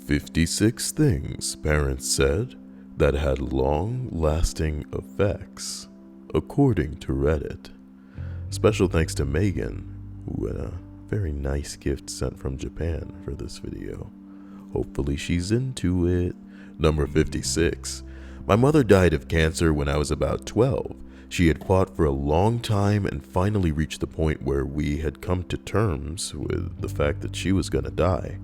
56 things parents said that had long-lasting effects, according to Reddit. Special thanks to Megan, who had a very nice gift sent from Japan for this video. Hopefully she's into it. Number 56. My mother died of cancer when I was about 12. She had fought for a long time and finally reached the point where we had come to terms with the fact that she was going to die.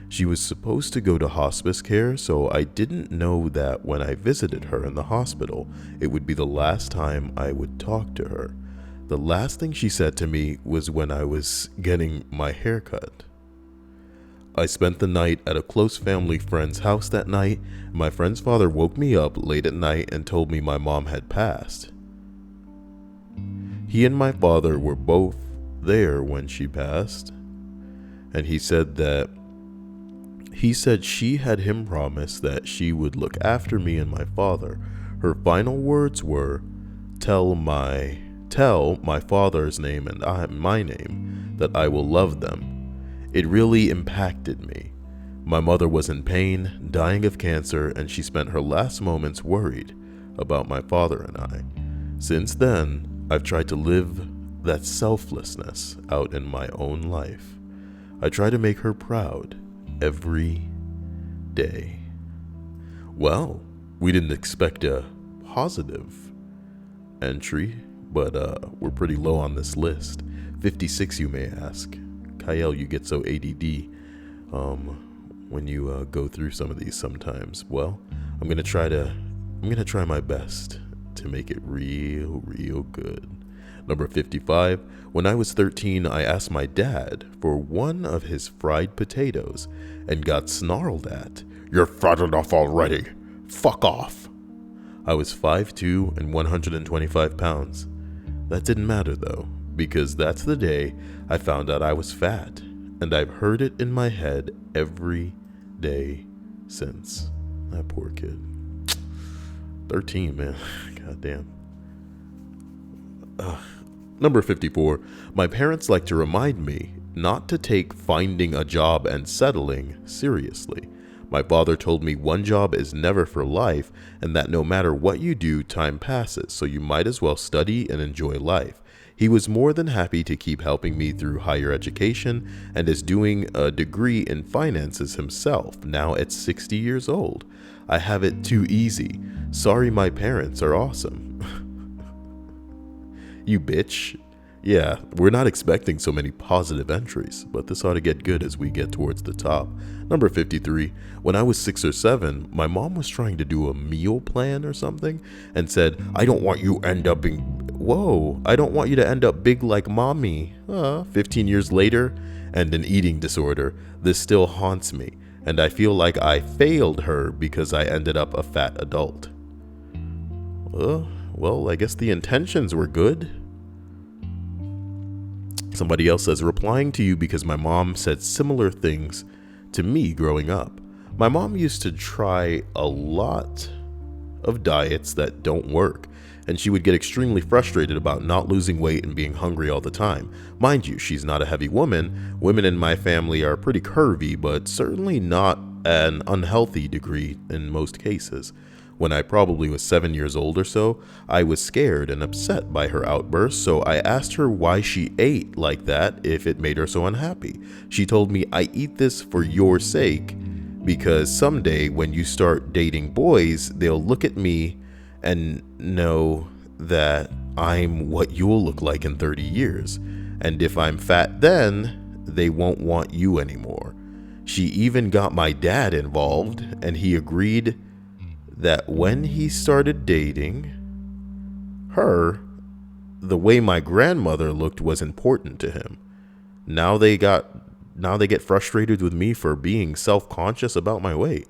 She was supposed to go to hospice care, so I didn't know that when I visited her in the hospital, it would be the last time I would talk to her. The last thing she said to me was when I was getting my hair cut. I spent the night at a close family friend's house that night. My friend's father woke me up late at night and told me my mom had passed. He and my father were both there when she passed, and he said she had him promise that she would look after me and my father. Her final words were, tell my father's name and my name that I will love them. It really impacted me. My mother was in pain, dying of cancer, and she spent her last moments worried about my father and I. Since then, I've tried to live that selflessness out in my own life. I try to make her proud every day. Well, we didn't expect a positive entry, but we're pretty low on this list. 56, you may ask. Kyle, you get so ADD when you go through some of these sometimes. Well, I'm gonna try my best to make it real good. Number 55. When I was 13, I asked my dad for one of his fried potatoes and got snarled at. You're fat enough already. Fuck off. I was 5'2" and 125 pounds. That didn't matter though, because that's the day I found out I was fat, and I've heard it in my head every day since. That poor kid. 13, man. God damn. Number 54. My parents like to remind me not to take finding a job and settling seriously. My father told me one job is never for life, and that no matter what you do, time passes, so you might as well study and enjoy life. He was more than happy to keep helping me through higher education and is doing a degree in finances himself, now at 60 years old. I have it too easy. Sorry, my parents are awesome. You bitch. Yeah, we're not expecting so many positive entries, but this ought to get good as we get towards the top. Number 53. When I was 6 or 7, my mom was trying to do a meal plan or something and said, I don't want you to end up big like mommy. 15 years later, and an eating disorder. This still haunts me, and I feel like I failed her because I ended up a fat adult. Well, I guess the intentions were good. Somebody else says, replying to you because my mom said similar things to me growing up. My mom used to try a lot of diets that don't work, and she would get extremely frustrated about not losing weight and being hungry all the time. Mind you, she's not a heavy woman. Women in my family are pretty curvy, but certainly not an unhealthy degree in most cases. When I probably was 7 years old or so, I was scared and upset by her outbursts, so I asked her why she ate like that if it made her so unhappy. She told me, I eat this for your sake, because someday when you start dating boys, they'll look at me and know that I'm what you'll look like in 30 years. And if I'm fat then, they won't want you anymore. She even got my dad involved, and he agreed that when he started dating her, the way my grandmother looked was important to him. Now they get frustrated with me for being self-conscious about my weight.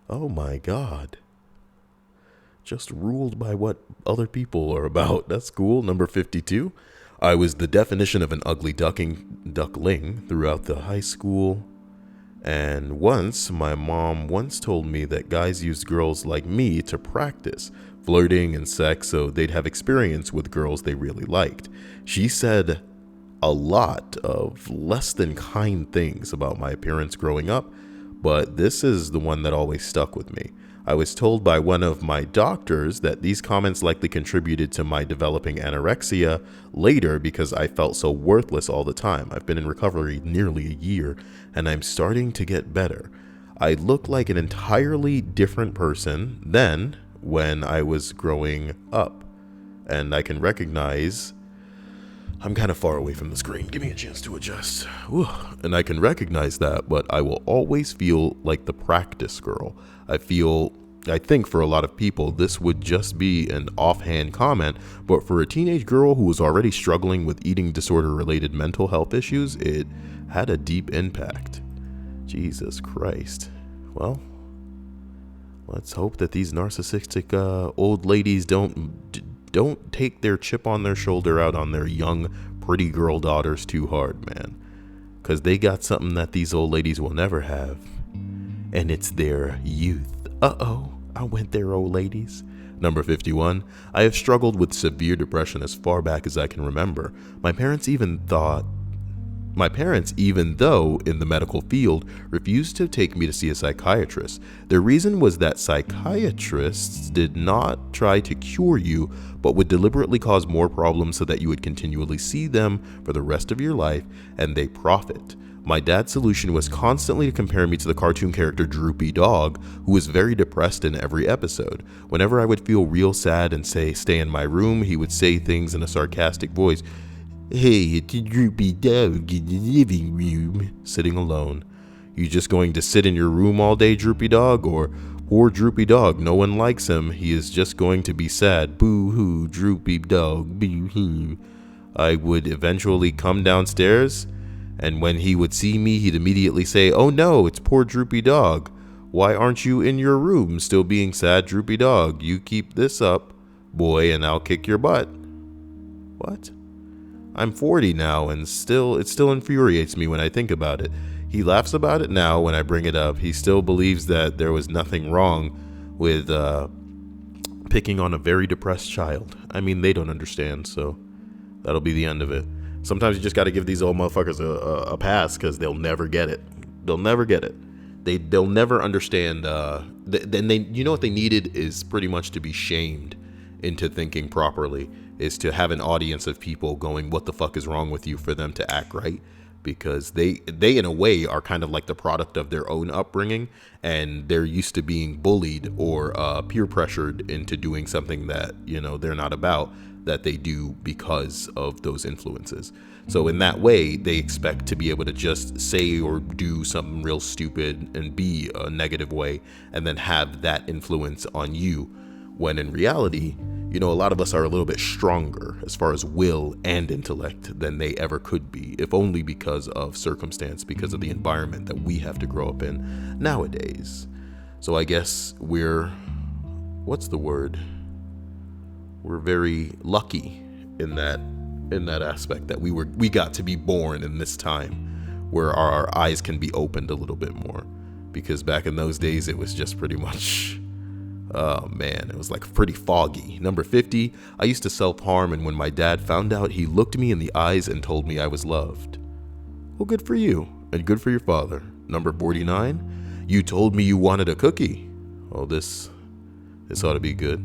Oh my God. Just ruled by what other people are about. That's cool. Number 52. I was the definition of an ugly duckling throughout the high school. And my mom once told me that guys used girls like me to practice flirting and sex so they'd have experience with girls they really liked. She said a lot of less than kind things about my appearance growing up, but this is the one that always stuck with me. I was told by one of my doctors that these comments likely contributed to my developing anorexia later because I felt so worthless all the time. I've been in recovery nearly a year, and I'm starting to get better. I look like an entirely different person than when I was growing up, and I can recognize I'm kind of far away from the screen. Give me a chance to adjust. Whew. And I can recognize that, but I will always feel like the practice girl. I think for a lot of people, this would just be an offhand comment, but for a teenage girl who was already struggling with eating disorder-related mental health issues, it had a deep impact. Jesus Christ. Well, let's hope that these narcissistic old ladies don't take their chip on their shoulder out on their young, pretty girl daughters too hard, man. Because they got something that these old ladies will never have. And it's their youth. Uh-oh, I went there, old ladies. Number 51, I have struggled with severe depression as far back as I can remember. My parents, even though in the medical field, refused to take me to see a psychiatrist. Their reason was that psychiatrists did not try to cure you, but would deliberately cause more problems so that you would continually see them for the rest of your life, and they profit. My dad's solution was constantly to compare me to the cartoon character Droopy Dog, who was very depressed in every episode. Whenever I would feel real sad and say, "Stay in my room," he would say things in a sarcastic voice. "Hey, it's a Droopy Dog in the living room," sitting alone. "You just going to sit in your room all day, Droopy Dog?" Or, "Poor Droopy Dog, no one likes him. He is just going to be sad. Boo-hoo, Droopy Dog, boo-hoo." I would eventually come downstairs, and when he would see me, he'd immediately say, "Oh no, it's poor Droopy Dog. Why aren't you in your room still being sad, Droopy Dog? You keep this up, boy, and I'll kick your butt." What? I'm 40 now, and it still infuriates me when I think about it. He laughs about it now when I bring it up. He still believes that there was nothing wrong with picking on a very depressed child. I mean, they don't understand, so that'll be the end of it. Sometimes you just got to give these old motherfuckers a pass, because they'll never get it. They'll never get it. They'll never understand. Then you know what they needed is pretty much to be shamed into thinking properly, is to have an audience of people going, "What the fuck is wrong with you?" for them to act right, because they in a way are kind of like the product of their own upbringing, and they're used to being bullied or peer pressured into doing something that, you know, they're not about, that they do because of those influences. So in that way, they expect to be able to just say or do something real stupid and be a negative way, and then have that influence on you, when in reality, you know, a lot of us are a little bit stronger as far as will and intellect than they ever could be, if only because of circumstance, because of the environment that we have to grow up in nowadays. So I guess what's the word? We're very lucky in that aspect, that we got to be born in this time where our eyes can be opened a little bit more, because back in those days it was just pretty much, oh man, it was like pretty foggy. Number 50, I used to self-harm, and when my dad found out, he looked me in the eyes and told me I was loved. Well, good for you, and good for your father. Number 49, you told me you wanted a cookie. Oh, this ought to be good.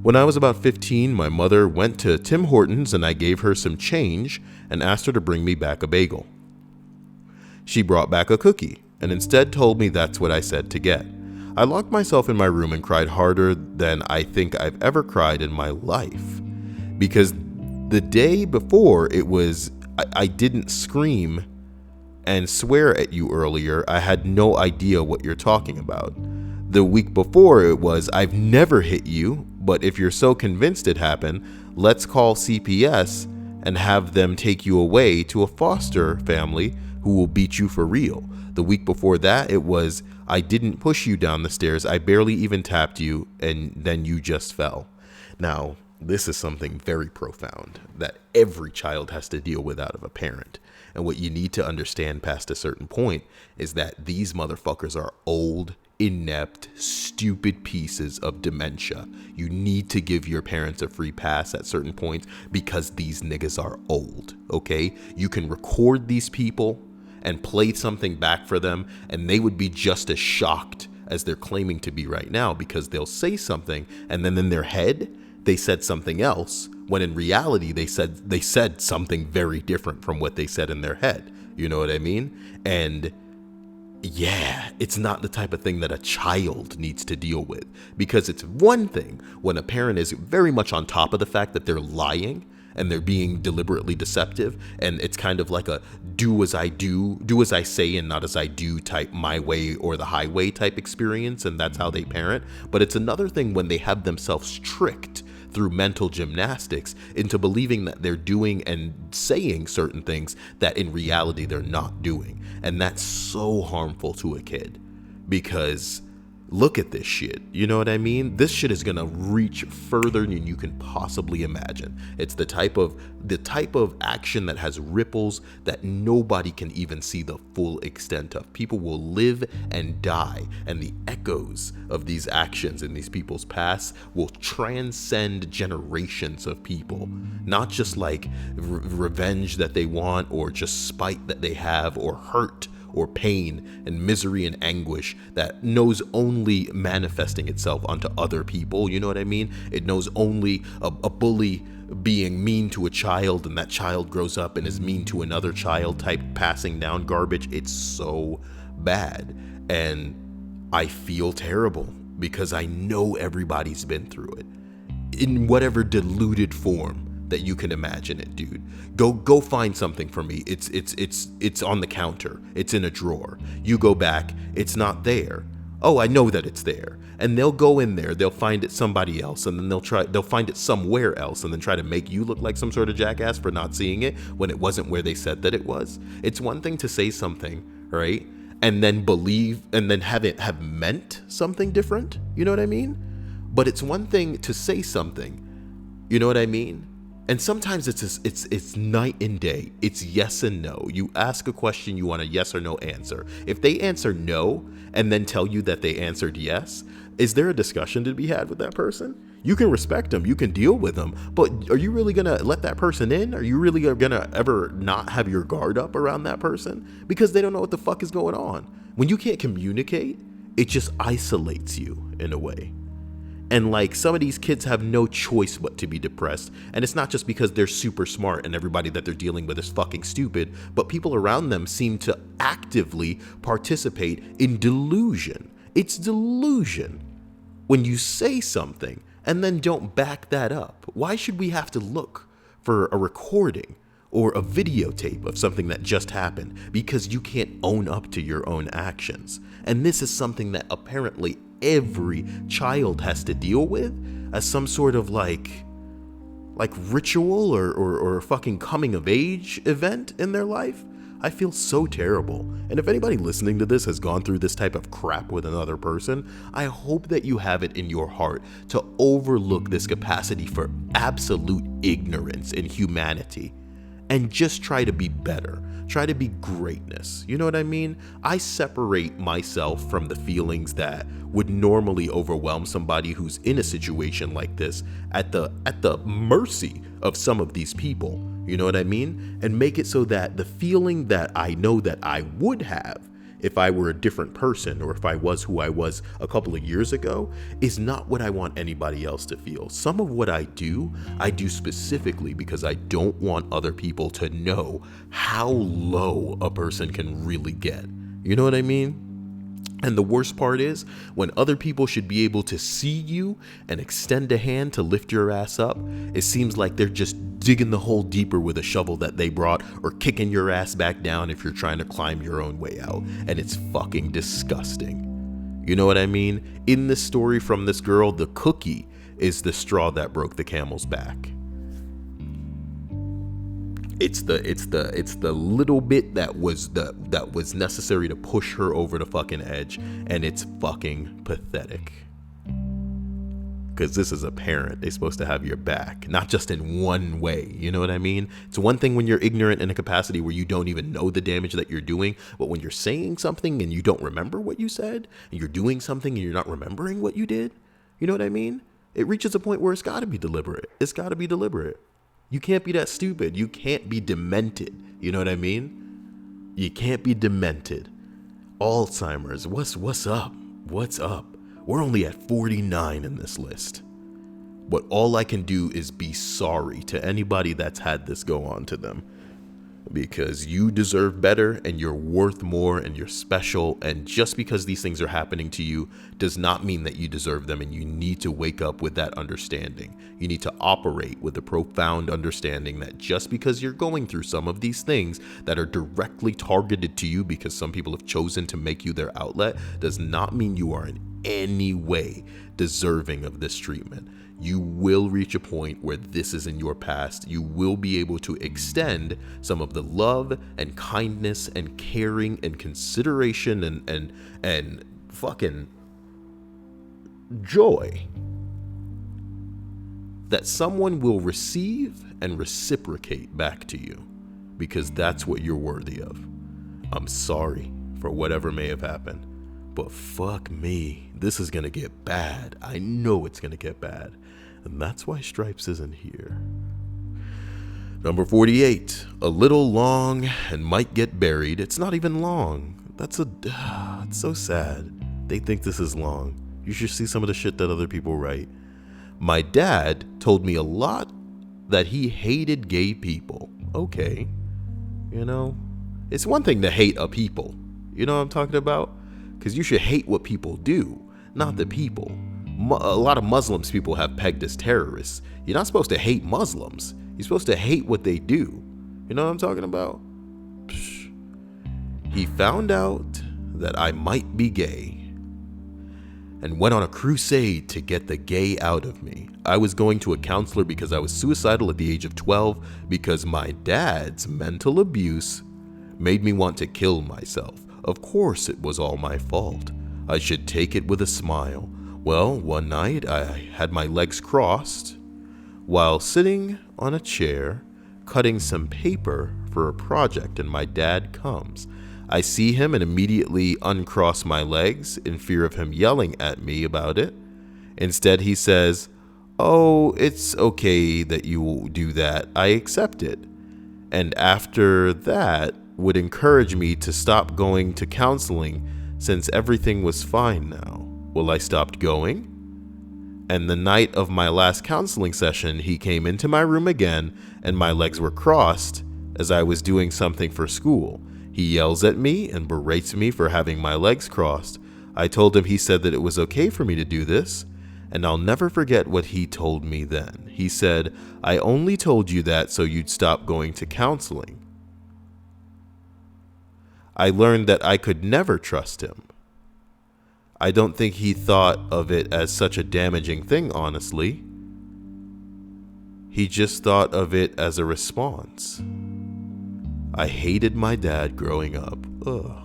When I was about 15, my mother went to Tim Hortons, and I gave her some change and asked her to bring me back a bagel. She brought back a cookie and instead told me that's what I said to get. I locked myself in my room and cried harder than I think I've ever cried in my life, because the day before it was, I didn't scream and swear at you earlier. I had no idea what you're talking about. The week before it was, I've never hit you, but if you're so convinced it happened, let's call CPS and have them take you away to a foster family who will beat you for real. The week before that, it was, I didn't push you down the stairs. I barely even tapped you, and then you just fell. Now, this is something very profound that every child has to deal with out of a parent. And what you need to understand past a certain point is that these motherfuckers are old, inept, stupid pieces of dementia. You need to give your parents a free pass at certain points, because these niggas are old, okay? You can record these people and play something back for them, and they would be just as shocked as they're claiming to be right now, because they'll say something and then in their head they said something else, when in reality they said something very different from what they said in their head. You know what I mean? And yeah, it's not the type of thing that a child needs to deal with, because it's one thing when a parent is very much on top of the fact that they're lying and they're being deliberately deceptive, and it's kind of like a do as I say and not as I do type, my way or the highway type experience, and that's how they parent. But it's another thing when they have themselves tricked through mental gymnastics into believing that they're doing and saying certain things that in reality they're not doing. And that's so harmful to a kid, because look at this shit. You know what I mean? This shit is gonna reach further than you can possibly imagine. It's the type of action that has ripples that nobody can even see the full extent of. People will live and die, and the echoes of these actions in these people's past will transcend generations of people. Not just like revenge that they want, or just spite that they have, or hurt, or pain and misery and anguish that knows only manifesting itself onto other people. You know what I mean? It knows only a bully being mean to a child, and that child grows up and is mean to another child type passing down garbage. It's so bad. And I feel terrible because I know everybody's been through it in whatever diluted form that you can imagine it, dude. Go find something for me. It's on the counter. It's in a drawer. You go back, it's not there. Oh, I know that it's there. And they'll go in there, they'll find it somebody else, and then they'll find it somewhere else, and then try to make you look like some sort of jackass for not seeing it when it wasn't where they said that it was. It's one thing to say something, right? And then believe, and then have meant something different. You know what I mean? But it's one thing to say something. You know what I mean? And sometimes it's night and day. It's yes and no. You ask a question, you want a yes or no answer. If they answer no and then tell you that they answered yes, is there a discussion to be had with that person? You can respect them, you can deal with them, but are you really gonna let that person in? Are you really gonna ever not have your guard up around that person? Because they don't know what the fuck is going on. When you can't communicate, it just isolates you in a way. And like, some of these kids have no choice but to be depressed. And it's not just because they're super smart and everybody that they're dealing with is fucking stupid, but people around them seem to actively participate in delusion. It's delusion. When you say something and then don't back that up, why should we have to look for a recording or a videotape of something that just happened because you can't own up to your own actions? And this is something that apparently every child has to deal with as some sort of like ritual or fucking coming of age event in their life. I feel so terrible. And if anybody listening to this has gone through this type of crap with another person, I hope that you have it in your heart to overlook this capacity for absolute ignorance in humanity and just try to be better. Try to be greatness. You know what I mean? I separate myself from the feelings that would normally overwhelm somebody who's in a situation like this at the mercy of some of these people. You know what I mean? And make it so that the feeling that I know that I would have if I were a different person, or if I was who I was a couple of years ago, is not what I want anybody else to feel. Some of what I do specifically because I don't want other people to know how low a person can really get. You know what I mean? And the worst part is when other people should be able to see you and extend a hand to lift your ass up, it seems like they're just digging the hole deeper with a shovel that they brought, or kicking your ass back down if you're trying to climb your own way out. And it's fucking disgusting. You know what I mean? In this story from this girl, the cookie is the straw that broke the camel's back. It's the little bit that was necessary to push her over the fucking edge, and it's fucking pathetic. Because this is a parent, they're supposed to have your back, not just in one way. You know what I mean? It's one thing when you're ignorant in a capacity where you don't even know the damage that you're doing, but when you're saying something and you don't remember what you said, and you're doing something and you're not remembering what you did, you know what I mean? It reaches a point where it's got to be deliberate. It's got to be deliberate. You can't be that stupid. You can't be demented. You know what I mean? You can't be demented. Alzheimer's, what's up? What's up? We're only at 49 in this list. But all I can do is be sorry to anybody that's had this go on to them. Because you deserve better and you're worth more and you're special. And just because these things are happening to you does not mean that you deserve them. And you need to wake up with that understanding. You need to operate with a profound understanding that just because you're going through some of these things that are directly targeted to you because some people have chosen to make you their outlet does not mean you are in any way deserving of this treatment. You will reach a point where this is in your past. You will be able to extend some of the love and kindness and caring and consideration and fucking joy that someone will receive and reciprocate back to you, because that's what you're worthy of. I'm sorry for whatever may have happened, but fuck me, this is gonna get bad. I know it's gonna get bad. And that's why Stripes isn't here. Number 48, a little long and might get buried. It's not even long. It's so sad. They think this is long. You should see some of the shit that other people write. My dad told me a lot that he hated gay people. Okay. You know, it's one thing to hate a people. You know what I'm talking about? Because you should hate what people do, not the people. A lot of Muslims people have pegged as terrorists. You're not supposed to hate Muslims. You're supposed to hate what they do. You know what I'm talking about? Psh. He found out that I might be gay and went on a crusade to get the gay out of me. I was going to a counselor because I was suicidal at the age of 12 because my dad's mental abuse made me want to kill myself. Of course it was all my fault. I should take it with a smile. Well, one night I had my legs crossed while sitting on a chair cutting some paper for a project, and my dad comes. I see him and immediately uncross my legs in fear of him yelling at me about it. Instead, he says, "Oh, it's okay that you do that. I accept it." And after that, would encourage me to stop going to counseling since everything was fine now. Well, I stopped going, and the night of my last counseling session, he came into my room again, and my legs were crossed as I was doing something for school. He yells at me and berates me for having my legs crossed. I told him he said that it was okay for me to do this, and I'll never forget what he told me then. He said, "I only told you that so you'd stop going to counseling." I learned that I could never trust him. I don't think he thought of it as such a damaging thing, honestly. He just thought of it as a response. I hated my dad growing up. Ugh.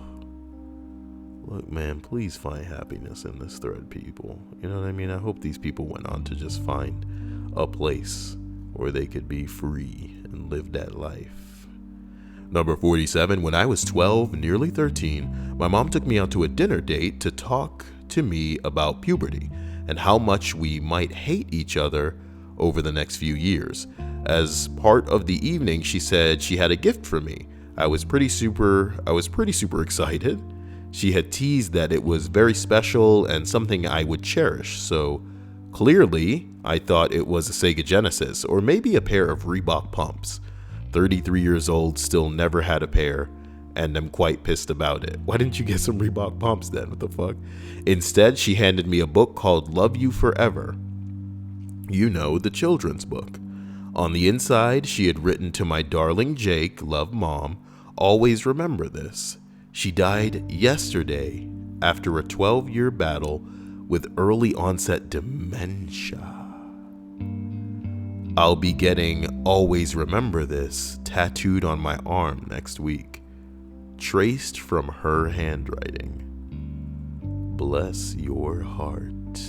Look, man, please find happiness in this thread, people. You know what I mean? I hope these people went on to just find a place where they could be free and live that life. Number 47, when I was 12, nearly 13, my mom took me out to a dinner date to talk to me about puberty and how much we might hate each other over the next few years. As part of the evening, she said she had a gift for me. I was pretty super excited. She had teased that it was very special and something I would cherish. So clearly, I thought it was a Sega Genesis or maybe a pair of Reebok pumps. 33 years old, still never had a pair, and I'm quite pissed about it. Why didn't you get some Reebok pumps then? What the fuck? Instead, she handed me a book called Love You Forever. You know, the children's book. On the inside, she had written, "To my darling Jake, love Mom, always remember this. She died yesterday after a 12-year battle with early onset dementia. I'll be getting always remember this tattooed on my arm next week, traced from her handwriting. Bless your heart."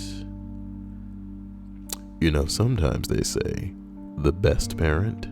You know, sometimes they say the best parent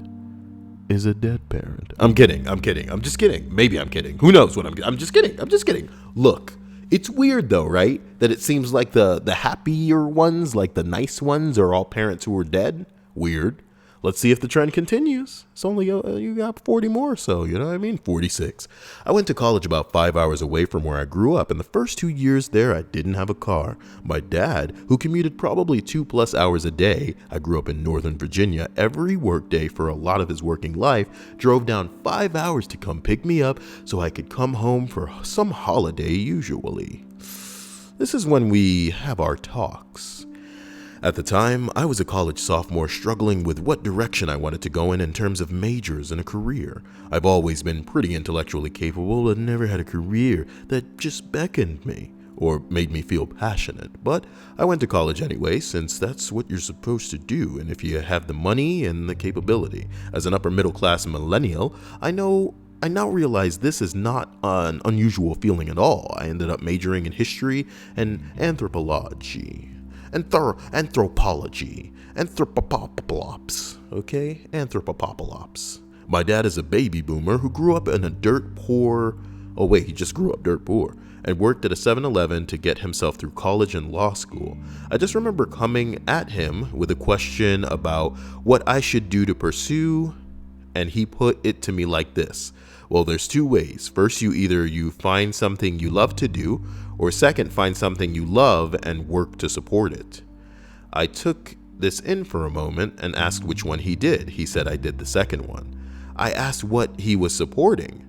is a dead parent. I'm kidding. I'm just kidding. Maybe I'm kidding. Who knows what I'm just kidding. Look, it's weird though, right? That it seems like the happier ones, like the nice ones, are all parents who are dead. Weird. Let's see if the trend continues. It's only, you got 40 more or so, you know what I mean? 46. I went to college about 5 hours away from where I grew up, and the first 2 years there, I didn't have a car. My dad, who commuted probably 2+ hours a day, I grew up in Northern Virginia, every workday for a lot of his working life, drove down 5 hours to come pick me up so I could come home for some holiday usually. This is when we have our talks. At the time, I was a college sophomore struggling with what direction I wanted to go in terms of majors and a career. I've always been pretty intellectually capable but never had a career that just beckoned me or made me feel passionate. But I went to college anyway, since that's what you're supposed to do, and if you have the money and the capability. As an upper middle class millennial, I now realize this is not an unusual feeling at all. I ended up majoring in history and anthropology. Anthropolops, okay? Anthropopolops. My dad is a baby boomer who grew up in a he just grew up dirt poor and worked at a 7-Eleven to get himself through college and law school. I just remember coming at him with a question about what I should do to pursue, and he put it to me like this. Well, there's 2 ways. First, you find something you love to do, or second, find something you love and work to support it. I took this in for a moment and asked which one he did. He said I did the second one. I asked what he was supporting.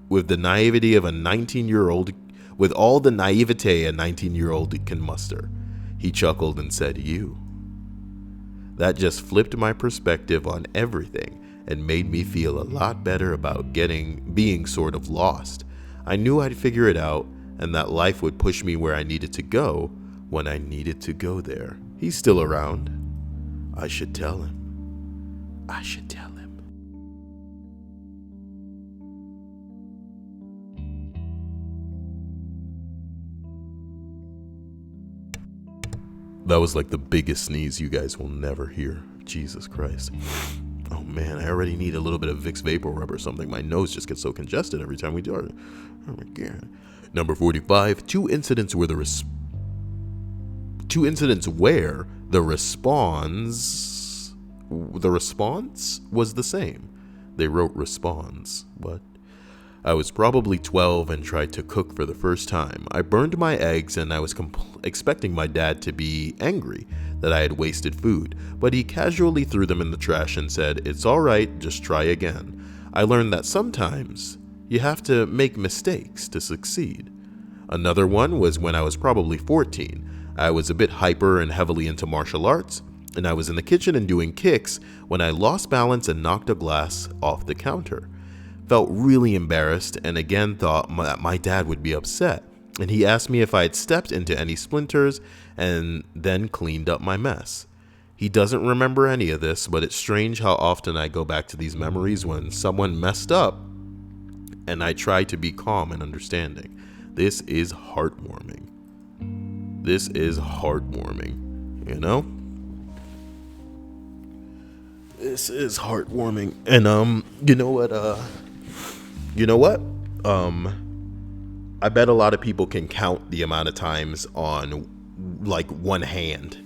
With the naivety of a 19-year-old, with all the naivete a 19-year-old can muster, he chuckled and said, "You." That just flipped my perspective on everything and made me feel a lot better about being sort of lost. I knew I'd figure it out and that life would push me where I needed to go when I needed to go there. He's still around. I should tell him. That was like the biggest sneeze you guys will never hear. Jesus Christ. Oh man, I already need a little bit of Vicks Vapor Rub or something. My nose just gets so congested every time we do it. Oh my God. Number 45, two incidents where the response was the same. They wrote response. What? I was probably 12 and tried to cook for the first time. I burned my eggs and I was expecting my dad to be angry that I had wasted food, but he casually threw them in the trash and said, "It's all right, just try again." I learned that sometimes you have to make mistakes to succeed. Another one was when I was probably 14. I was a bit hyper and heavily into martial arts, and I was in the kitchen and doing kicks when I lost balance and knocked a glass off the counter. Felt really embarrassed and again thought that my dad would be upset, and he asked me if I had stepped into any splinters and then cleaned up my mess. He doesn't remember any of this, but it's strange how often I go back to these memories when someone messed up and I try to be calm and understanding. This is heartwarming. You know? This is heartwarming. And you know what? I bet a lot of people can count the amount of times on like one hand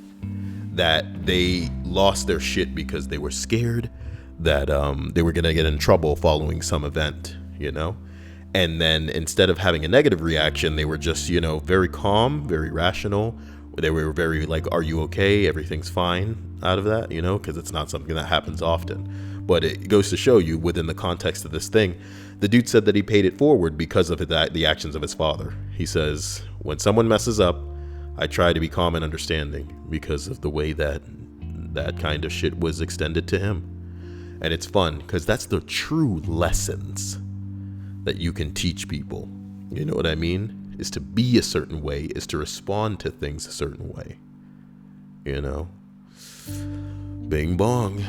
that they lost their shit because they were scared that they were going to get in trouble following some event, you know? And then instead of having a negative reaction, they were just, very calm, very rational. They were very like, "Are you okay? Everything's fine," out of that, because it's not something that happens often. But it goes to show you within the context of this thing, the dude said that he paid it forward because of the actions of his father. He says, when someone messes up, I try to be calm and understanding because of the way that kind of shit was extended to him. And it's fun because that's the true lessons that you can teach people. You know what I mean? Is to be a certain way, is to respond to things a certain way. Bing bong.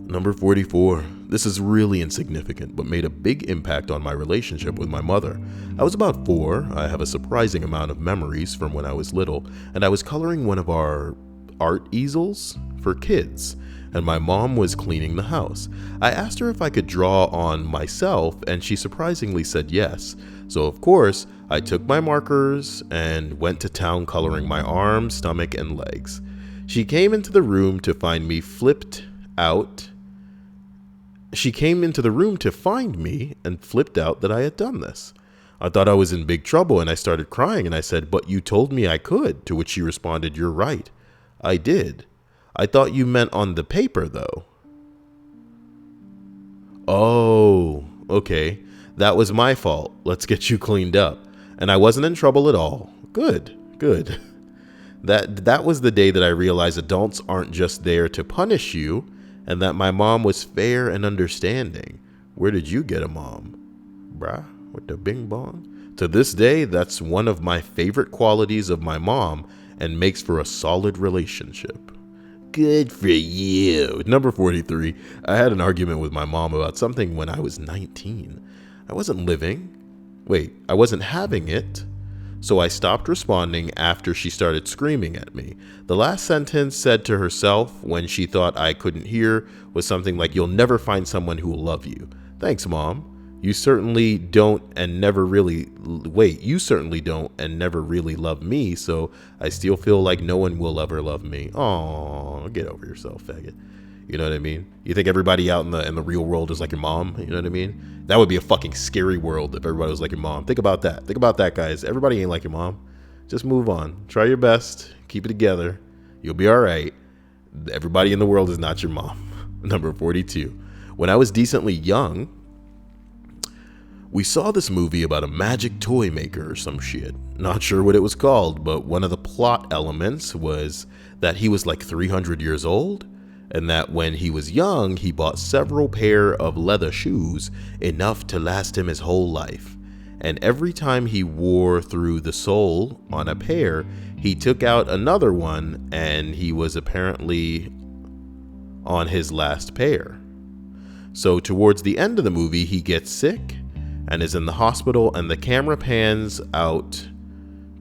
Number 44. This is really insignificant, but made a big impact on my relationship with my mother. I was about 4. I have a surprising amount of memories from when I was little, and I was coloring one of our art easels for kids, and my mom was cleaning the house. I asked her if I could draw on myself, and she surprisingly said yes. So of course, I took my markers and went to town coloring my arms, stomach, and legs. She came into the room to find me flipped out. She came into the room to find me and flipped out that I had done this. I thought I was in big trouble and I started crying and I said, "But you told me I could," to which she responded, "You're right. I did. I thought you meant on the paper though." "Oh, okay. That was my fault. Let's get you cleaned up." And I wasn't in trouble at all. Good. That was the day that I realized adults aren't just there to punish you, and that my mom was fair and understanding. Where did you get a mom? Bruh, with the bing bong? To this day, that's one of my favorite qualities of my mom and makes for a solid relationship. Good for you. Number 43. I had an argument with my mom about something when I was 19. I wasn't having it. So I stopped responding after she started screaming at me. The last sentence said to herself when she thought I couldn't hear was something like, "You'll never find someone who will love you." Thanks, Mom. You certainly don't and never really love me, so I still feel like no one will ever love me. Aw, get over yourself, faggot. You know what I mean? You think everybody out in the real world is like your mom? You know what I mean? That would be a fucking scary world if everybody was like your mom. Think about that. Think about that, guys. Everybody ain't like your mom. Just move on. Try your best. Keep it together. You'll be all right. Everybody in the world is not your mom. Number 42. When I was decently young, we saw this movie about a magic toy maker or some shit. Not sure what it was called, but one of the plot elements was that he was like 300 years old, and that when he was young, he bought several pair of leather shoes, enough to last him his whole life. And every time he wore through the sole on a pair, he took out another one, and he was apparently on his last pair. So towards the end of the movie, he gets sick and is in the hospital, and the camera pans out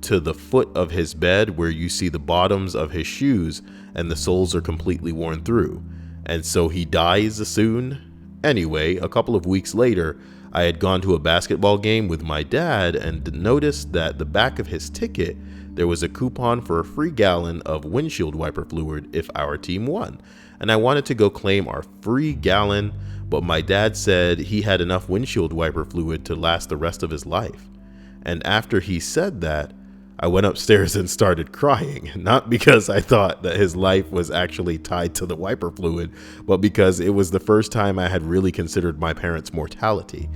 to the foot of his bed where you see the bottoms of his shoes and the soles are completely worn through. And so he dies soon. Anyway, a couple of weeks later, I had gone to a basketball game with my dad and noticed that the back of his ticket, there was a coupon for a free gallon of windshield wiper fluid if our team won. And I wanted to go claim our free gallon, but my dad said he had enough windshield wiper fluid to last the rest of his life. And after he said that, I went upstairs and started crying, not because I thought that his life was actually tied to the wiper fluid, but because it was the first time I had really considered my parents' mortality.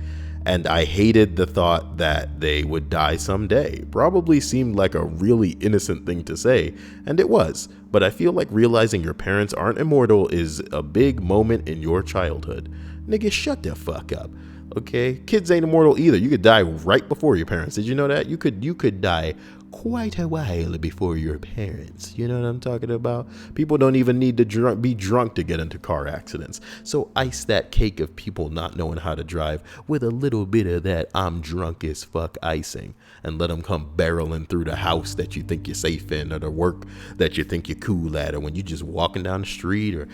And I hated the thought that they would die someday. Probably seemed like a really innocent thing to say, and it was. But I feel like realizing your parents aren't immortal is a big moment in your childhood. Nigga, shut the fuck up. Okay? Kids ain't immortal either. You could die right before your parents. Did you know that? You could die quite a while before your parents. You know what I'm talking about? People don't even need to be drunk to get into car accidents. So ice that cake of people not knowing how to drive with a little bit of that I'm drunk as fuck icing, and let them come barreling through the house that you think you're safe in, or the work that you think you're cool at, or when you're just walking down the street, or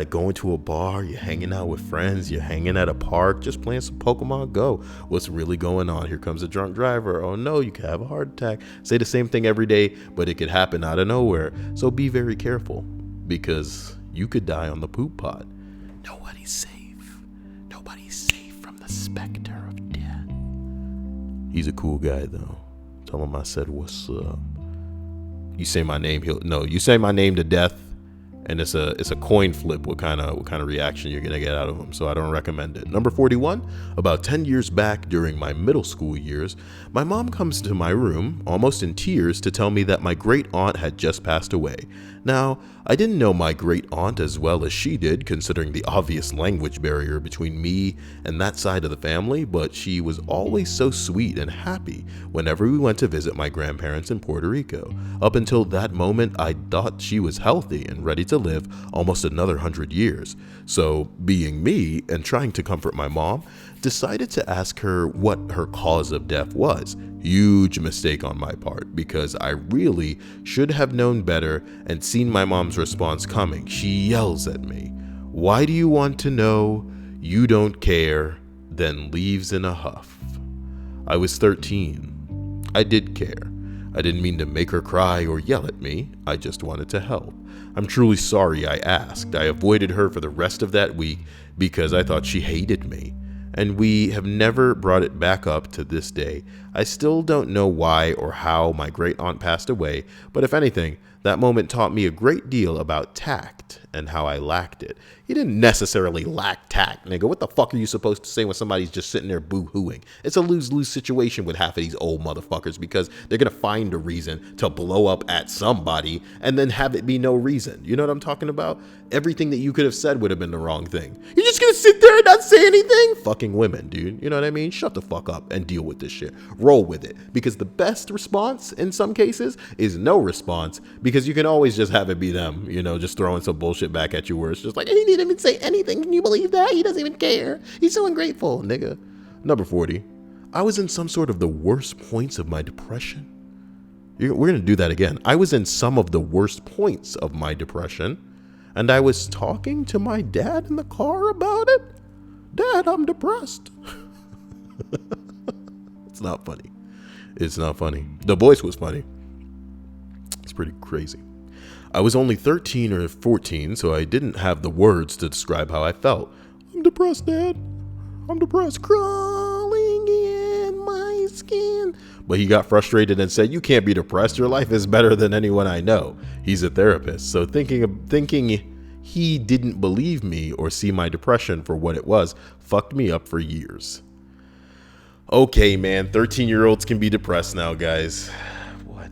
going to a bar, you're hanging out with friends, you're hanging at a park, just playing some Pokemon Go. What's really going on? Here comes a drunk driver. Oh no, you could have a heart attack. Say the same thing every day, but it could happen out of nowhere. So be very careful, because you could die on the poop pot. Nobody's safe. Nobody's safe from the specter of death. He's a cool guy though. Tell him I said what's up. You say my name, you say my name to death, and it's a coin flip what kind of reaction you're gonna get out of him. So I don't recommend it. Number 41. About 10 years back during my middle school years, my mom comes to my room almost in tears to tell me that my great aunt had just passed away. Now, I didn't know my great aunt as well as she did, considering the obvious language barrier between me and that side of the family, but she was always so sweet and happy whenever we went to visit my grandparents in Puerto Rico. Up until that moment, I thought she was healthy and ready to live almost another 100 years. So, being me and trying to comfort my mom, decided to ask her what her cause of death was. Huge mistake on my part, because I really should have known better and seen my mom's response coming. She yells at me, "Why do you want to know? You don't care," then leaves in a huff. I was 13. I did care. I didn't mean to make her cry or yell at me. I just wanted to help. I'm truly sorry I asked. I avoided her for the rest of that week because I thought she hated me. And we have never brought it back up to this day. I still don't know why or how my great aunt passed away, but if anything, that moment taught me a great deal about tact and how I lacked it. You didn't necessarily lack tact, nigga. What the fuck are you supposed to say when somebody's just sitting there boo-hooing? It's a lose-lose situation with half of these old motherfuckers because they're going to find a reason to blow up at somebody and then have it be no reason. You know what I'm talking about? Everything that you could have said would have been the wrong thing. You're just going to sit there and not say anything? Fucking women, dude. You know what I mean? Shut the fuck up and deal with this shit. Roll with it. Because the best response in some cases is no response, because you can always just have it be them, you know, just throwing some bullshit back at you where it's just like, he didn't even say anything. Can you believe that? He doesn't even care. He's so ungrateful, nigga. Number 40. I was in some sort of the worst points of my depression. We're going to do that again. I was in some of the worst points of my depression, and I was talking to my dad in the car about it. Dad, I'm depressed. It's not funny. It's not funny. The voice was funny. It's pretty crazy. I was only 13 or 14, so I didn't have the words to describe how I felt. I'm depressed, Dad. I'm depressed. Crawling in my skin. But he got frustrated and said, you can't be depressed. Your life is better than anyone I know. He's a therapist. So thinking he didn't believe me or see my depression for what it was fucked me up for years. Okay, man. 13-year-olds can be depressed now, guys. What?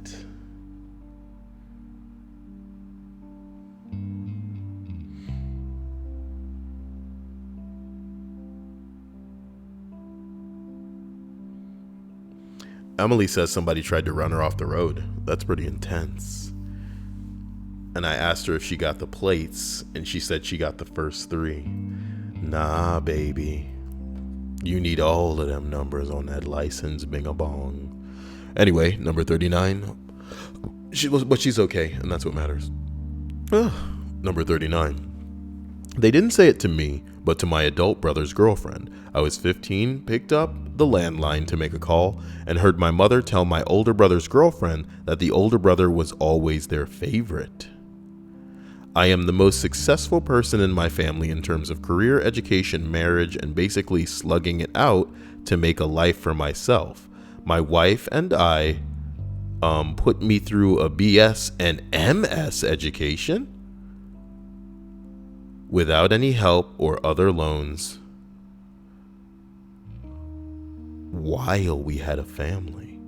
Emily says somebody tried to run her off the road. That's pretty intense. And I asked her if she got the plates, and she said she got the first 3. Nah, baby. You need all of them numbers on that license, bing-a-bong. Anyway, number 39. But she's okay, and that's what matters. Number 39. They didn't say it to me, but to my adult brother's girlfriend. I was 15, picked up the landline to make a call, and heard my mother tell my older brother's girlfriend that the older brother was always their favorite. I am the most successful person in my family in terms of career, education, marriage, and basically slugging it out to make a life for myself. My wife and I put me through a BS and MS education without any help or other loans while we had a family.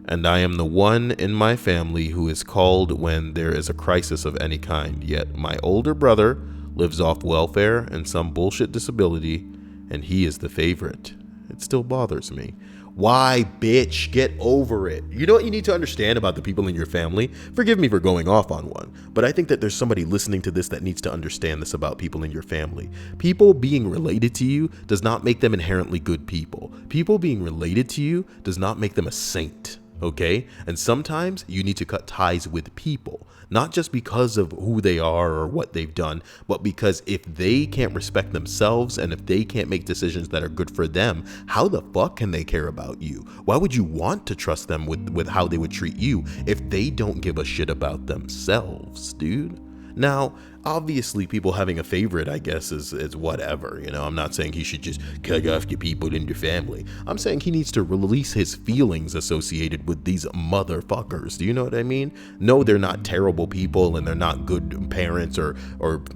And I am the one in my family who is called when there is a crisis of any kind. Yet my older brother lives off welfare and some bullshit disability, and he is the favorite. It still bothers me. Why, bitch? Get over it. You know what you need to understand about the people in your family? Forgive me for going off on one, but I think that there's somebody listening to this that needs to understand this about people in your family. People being related to you does not make them inherently good people. People being related to you does not make them a saint. Okay? And sometimes you need to cut ties with people, not just because of who they are or what they've done, but because if they can't respect themselves and if they can't make decisions that are good for them, how the fuck can they care about you? Why would you want to trust them with how they would treat you if they don't give a shit about themselves, dude? Now, obviously, people having a favorite, I guess, is whatever. You know, I'm not saying he should just cut off your people in your family. I'm saying he needs to release his feelings associated with these motherfuckers. Do you know what I mean? No, they're not terrible people and they're not good parents or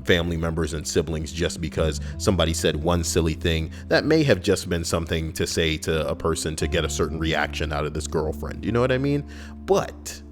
family members and siblings just because somebody said one silly thing that may have just been something to say to a person to get a certain reaction out of this girlfriend. You know what I mean? But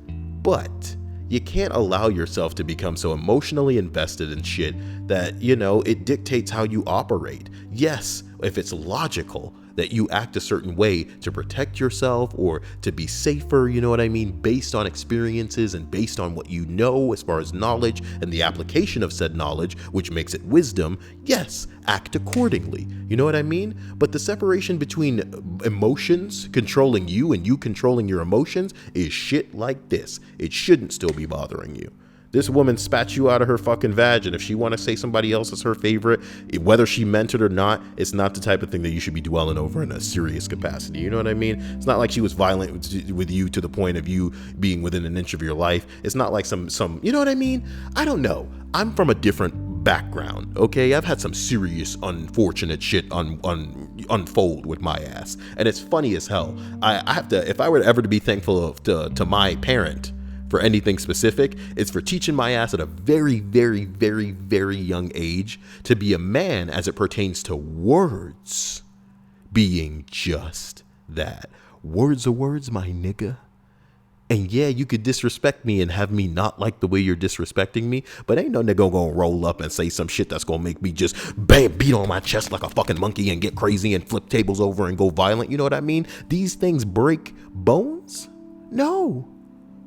you can't allow yourself to become so emotionally invested in shit that, you know, it dictates how you operate. Yes, if it's logical that you act a certain way to protect yourself or to be safer, you know what I mean, based on experiences and based on what you know as far as knowledge and the application of said knowledge, which makes it wisdom, yes, act accordingly. You know what I mean? But the separation between emotions controlling you and you controlling your emotions is shit like this. It shouldn't still be bothering you. This woman spat you out of her fucking vag, and if she want to say somebody else is her favorite, whether she meant it or not, it's not the type of thing that you should be dwelling over in a serious capacity. You know what I mean? It's not like she was violent with you to the point of you being within an inch of your life. It's not like some, you know what I mean? I don't know. I'm from a different background, okay? I've had some serious unfortunate shit unfold with my ass, and it's funny as hell. I have to, if I were ever to be thankful to my parent for anything specific, it's for teaching my ass at a very, very, very, very young age to be a man as it pertains to words being just that. Words are words, my nigga. And yeah, you could disrespect me and have me not like the way you're disrespecting me, but ain't no nigga gonna roll up and say some shit that's gonna make me just bam, beat on my chest like a fucking monkey and get crazy and flip tables over and go violent. You know what I mean? These things break bones? No.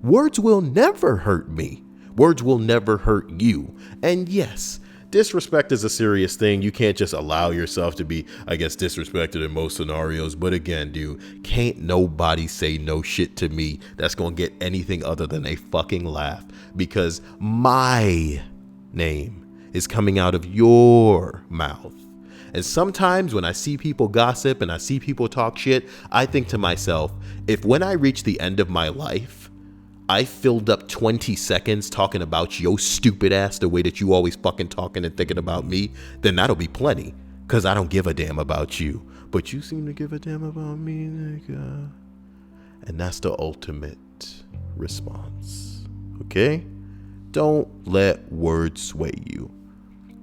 Words will never hurt me. Words will never hurt you. And yes, disrespect is a serious thing. You can't just allow yourself to be, I guess, disrespected in most scenarios. But again, dude, can't nobody say no shit to me that's going to get anything other than a fucking laugh, because my name is coming out of your mouth. And sometimes when I see people gossip and I see people talk shit, I think to myself, if when I reach the end of my life, I filled up 20 seconds talking about your stupid ass the way that you always fucking talking and thinking about me, then that'll be plenty, because I don't give a damn about you. But you seem to give a damn about me, nigga. And that's the ultimate response, okay? Don't let words sway you,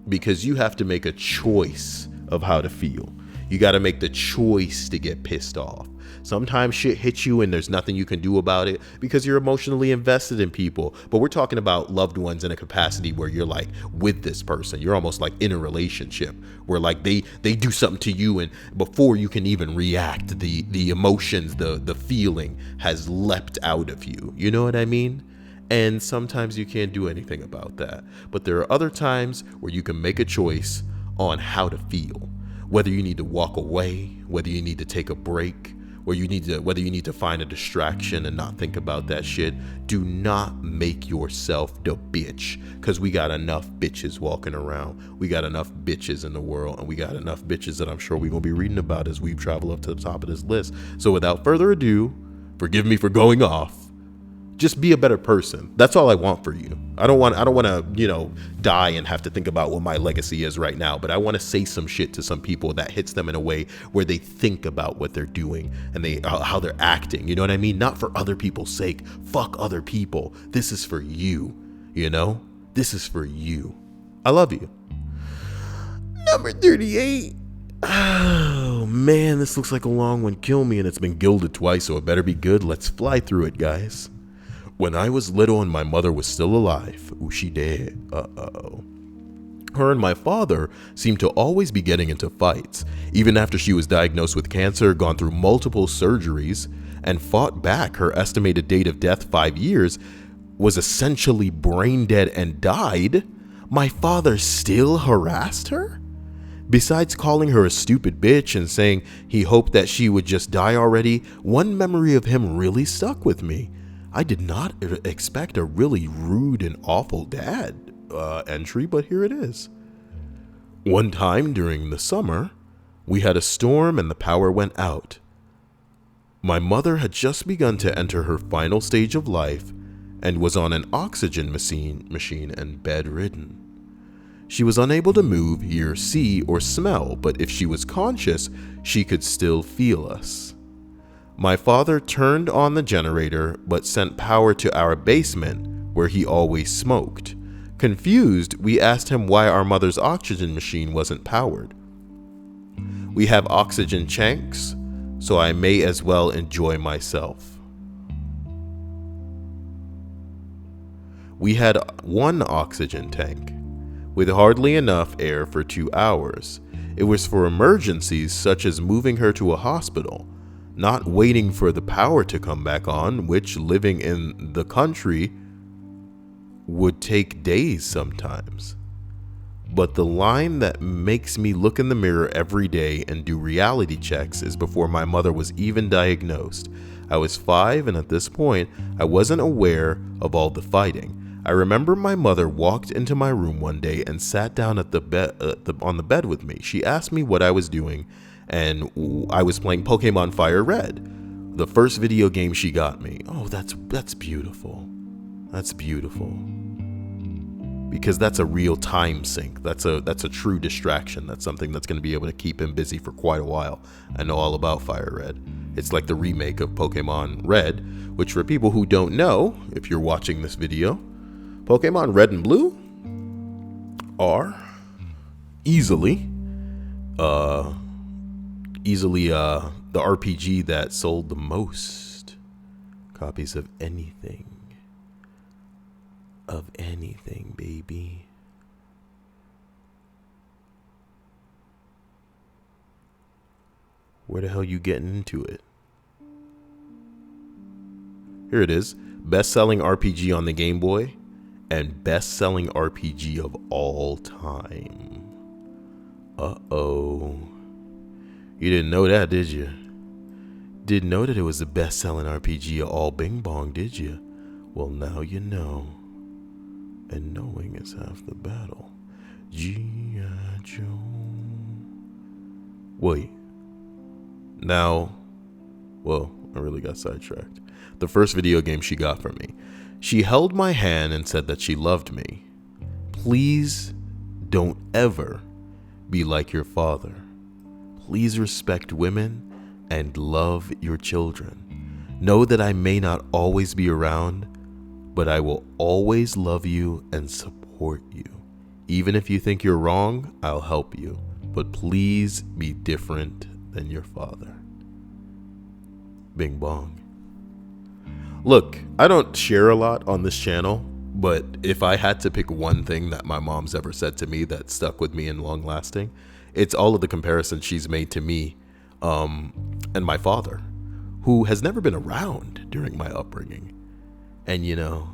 because you have to make a choice of how to feel. You got to make the choice to get pissed off. Sometimes shit hits you and there's nothing you can do about it because you're emotionally invested in people. But we're talking about loved ones in a capacity where you're like with this person. You're almost like in a relationship where like they do something to you, and before you can even react, the emotions, the feeling has leapt out of you. You know what I mean? And sometimes you can't do anything about that. But there are other times where you can make a choice on how to feel. Whether you need to walk away, whether you need to take a break, whether you need to find a distraction and not think about that shit. Do not make yourself the bitch, because we got enough bitches walking around. We got enough bitches in the world, and we got enough bitches that I'm sure we're going to be reading about as we travel up to the top of this list. So without further ado, forgive me for going off. Just be a better person. That's all I want for you. I don't want to, die and have to think about what my legacy is right now, but I want to say some shit to some people that hits them in a way where they think about what they're doing and how they're acting. You know what I mean? Not for other people's sake. Fuck other people. This is for you. This is for you. I love you. Number 38. Oh man, this looks like a long one. Kill me, and it's been gilded twice, so it better be good. Let's fly through it, guys. When I was little and my mother was still alive, ooh, she dead. Her and my father seemed to always be getting into fights, even after she was diagnosed with cancer, gone through multiple surgeries, and fought back. Her estimated date of death, 5 years, was essentially brain dead and died. My father still harassed her? Besides calling her a stupid bitch and saying he hoped that she would just die already, one memory of him really stuck with me. I did not expect a really rude and awful dad entry, but here it is. One time during the summer, we had a storm and the power went out. My mother had just begun to enter her final stage of life and was on an oxygen machine and bedridden. She was unable to move, hear, see, or smell, but if she was conscious, she could still feel us. My father turned on the generator, but sent power to our basement, where he always smoked. Confused, we asked him why our mother's oxygen machine wasn't powered. We have oxygen tanks, so I may as well enjoy myself. We had one oxygen tank, with hardly enough air for 2 hours. It was for emergencies such as moving her to a hospital, not waiting for the power to come back on, which, living in the country, would take days sometimes. But the line that makes me look in the mirror every day and do reality checks is before my mother was even diagnosed. I was 5, and at this point, I wasn't aware of all the fighting. I remember my mother walked into my room one day and sat down at the bed on the bed with me. She asked me what I was doing, and I was playing Pokemon Fire Red, the first video game she got me. Oh, that's beautiful. That's beautiful. Because that's a real time sink. That's a true distraction. That's something that's going to be able to keep him busy for quite a while. I know all about Fire Red. It's like the remake of Pokemon Red, which for people who don't know, if you're watching this video, Pokemon Red and Blue are easily the RPG that sold the most copies of anything. Of anything, baby. Where the hell you getting into it? Here it is. Best-selling RPG on the Game Boy and best-selling RPG of all time. Uh-oh. You didn't know that, did you? Didn't know that it was the best-selling RPG of all Bing Bong, did you? Well, now you know. And knowing is half the battle. G.I. Joe. Wait. Now, well, I really got sidetracked. The first video game she got for me. She held my hand and said that she loved me. Please don't ever be like your father. Please respect women and love your children. Know that I may not always be around, but I will always love you and support you. Even if you think you're wrong, I'll help you. But please be different than your father. Bing bong. Look, I don't share a lot on this channel, but if I had to pick one thing that my mom's ever said to me that stuck with me and long lasting, it's all of the comparisons she's made to me and my father, who has never been around during my upbringing. And, you know,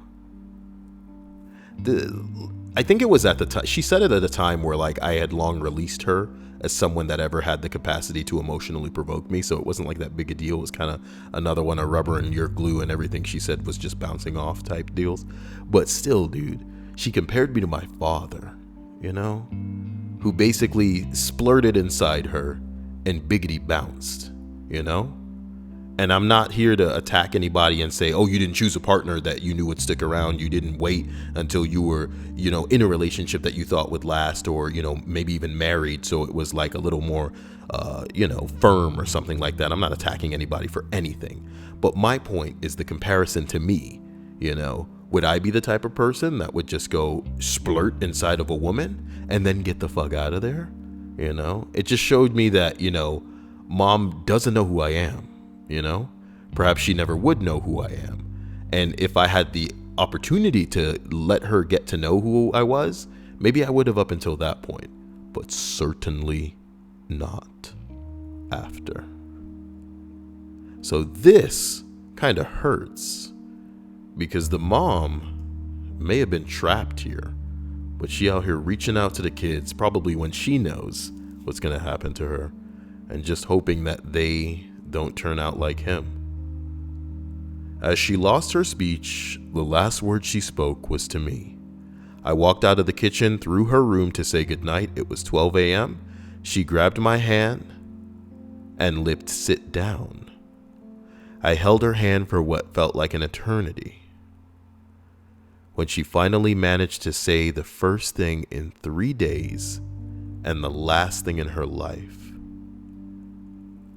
I think it was at the time, she said it at a time where, like, I had long released her as someone that ever had the capacity to emotionally provoke me. So it wasn't like that big a deal. It was kind of another one of rubber and your glue, and everything she said was just bouncing off type deals. But still, dude, she compared me to my father, you know, who basically splurted inside her and biggity bounced, you know? And I'm not here to attack anybody and say, oh, you didn't choose a partner that you knew would stick around. You didn't wait until you were, you know, in a relationship that you thought would last, or, you know, maybe even married. So it was like a little more, you know, firm or something like that. I'm not attacking anybody for anything. But my point is the comparison to me, you know. Would I be the type of person that would just go splurt inside of a woman and then get the fuck out of there? You know, it just showed me that, you know, mom doesn't know who I am. You know, perhaps she never would know who I am. And if I had the opportunity to let her get to know who I was, maybe I would have up until that point, but certainly not after. So this kind of hurts because the mom may have been trapped here, but she out here reaching out to the kids, probably when she knows what's going to happen to her, and just hoping that they don't turn out like him. As she lost her speech, the last word she spoke was to me. I walked out of the kitchen through her room to say goodnight. It was 12 a.m. She grabbed my hand and lipped sit down. I held her hand for what felt like an eternity. When she finally managed to say the first thing in 3 days and the last thing in her life,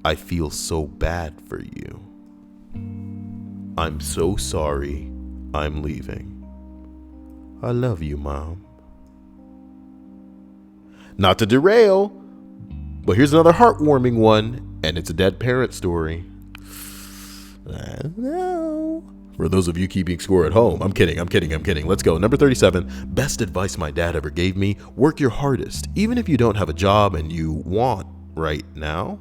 I feel so bad for you. I'm so sorry. I'm leaving. I love you, Mom. Not to derail, but here's another heartwarming one, and it's a dead parent story. No. For those of you keeping score at home, I'm kidding. Let's go. Number 37, best advice my dad ever gave me: work your hardest, even if you don't have a job and you want right now.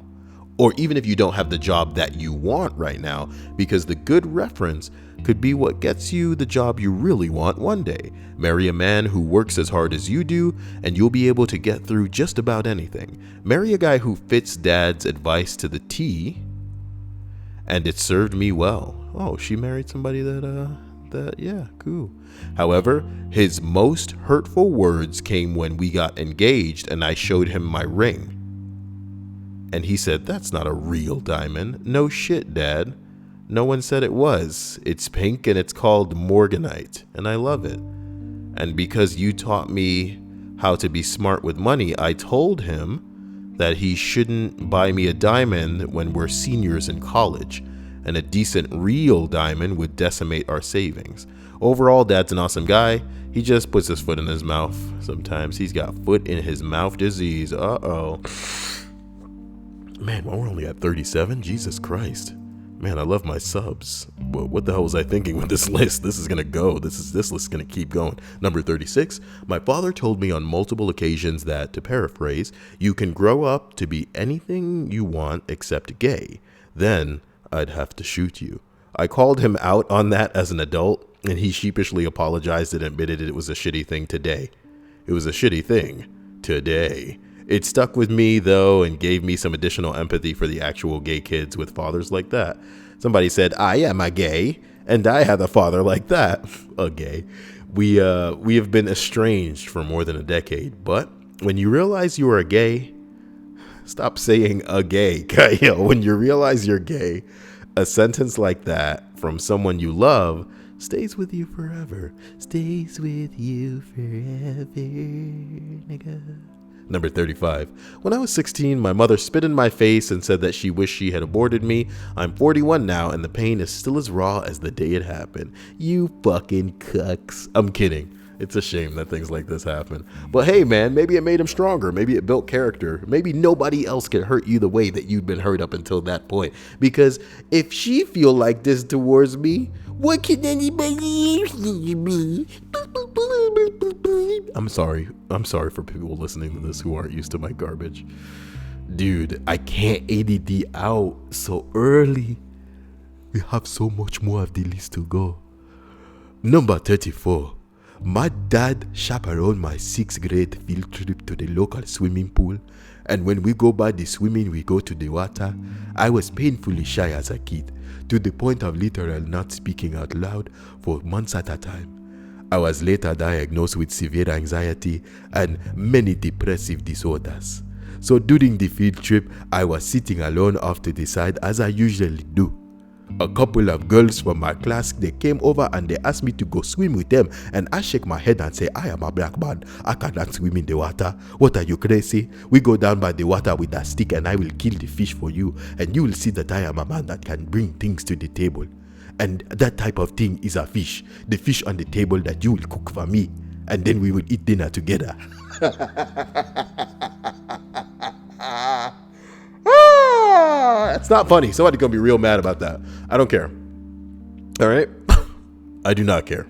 Or even if you don't have the job that you want right now, because the good reference could be what gets you the job you really want one day. Marry a man who works as hard as you do, and you'll be able to get through just about anything. Marry a guy who fits dad's advice to the T, and it served me well. Oh, she married somebody that that, yeah, cool. However, his most hurtful words came when we got engaged and I showed him my ring. And he said, "That's not a real diamond." "No shit, Dad. No one said it was. It's pink and it's called Morganite, and I love it. And because you taught me how to be smart with money, I told him that he shouldn't buy me a diamond when we're seniors in college, and a decent real diamond would decimate our savings. Overall, Dad's an awesome guy. He just puts his foot in his mouth. Sometimes he's got foot in his mouth disease. Uh-oh. Man, we're only at 37? Jesus Christ. Man, I love my subs. Well, what the hell was I thinking with this list? This is going to go. This list is going to keep going. Number 36. My father told me on multiple occasions that, to paraphrase, you can grow up to be anything you want except gay. Then I'd have to shoot you. I called him out on that as an adult, and he sheepishly apologized and admitted it was a shitty thing today. It was a shitty thing today. It stuck with me, though, and gave me some additional empathy for the actual gay kids with fathers like that. Somebody said, "I am a gay, and I have a father like that." A gay. We have been estranged for more than a decade, but when you realize you are a gay, stop saying a gay. When you realize you're gay, a sentence like that from someone you love stays with you forever. Stays with you forever, nigga. Number 35. When I was 16, my mother spit in my face and said that she wished she had aborted me. I'm 41 now, and the pain is still as raw as the day it happened. You fucking cucks. I'm kidding. It's a shame that things like this happen. But hey, man, maybe it made him stronger. Maybe it built character. Maybe nobody else could hurt you the way that you'd been hurt up until that point. Because if she feel like this towards me, what can anybody else do to me? I'm sorry for people listening to this who aren't used to my garbage. Dude, I can't edit it out so early. We have so much more of the list to go. Number 34. My dad chaperoned my 6th grade field trip to the local swimming pool, and when we go by the swimming, we go to the water. I was painfully shy as a kid, to the point of literally not speaking out loud for months at a time. I was later diagnosed with severe anxiety and many depressive disorders. So during the field trip, I was sitting alone off to the side as I usually do. A couple of girls from my class, they came over and they asked me to go swim with them, and I shake my head and say, "I am a black man. I cannot swim in the water. What are you, crazy? We go down by the water with a stick and I will kill the fish for you, and you will see that I am a man that can bring things to the table. And that type of thing is a fish. The fish on the table that you will cook for me, and then we will eat dinner together." It's not funny. Somebody's gonna be real mad about that. I don't care. All right? I do not care.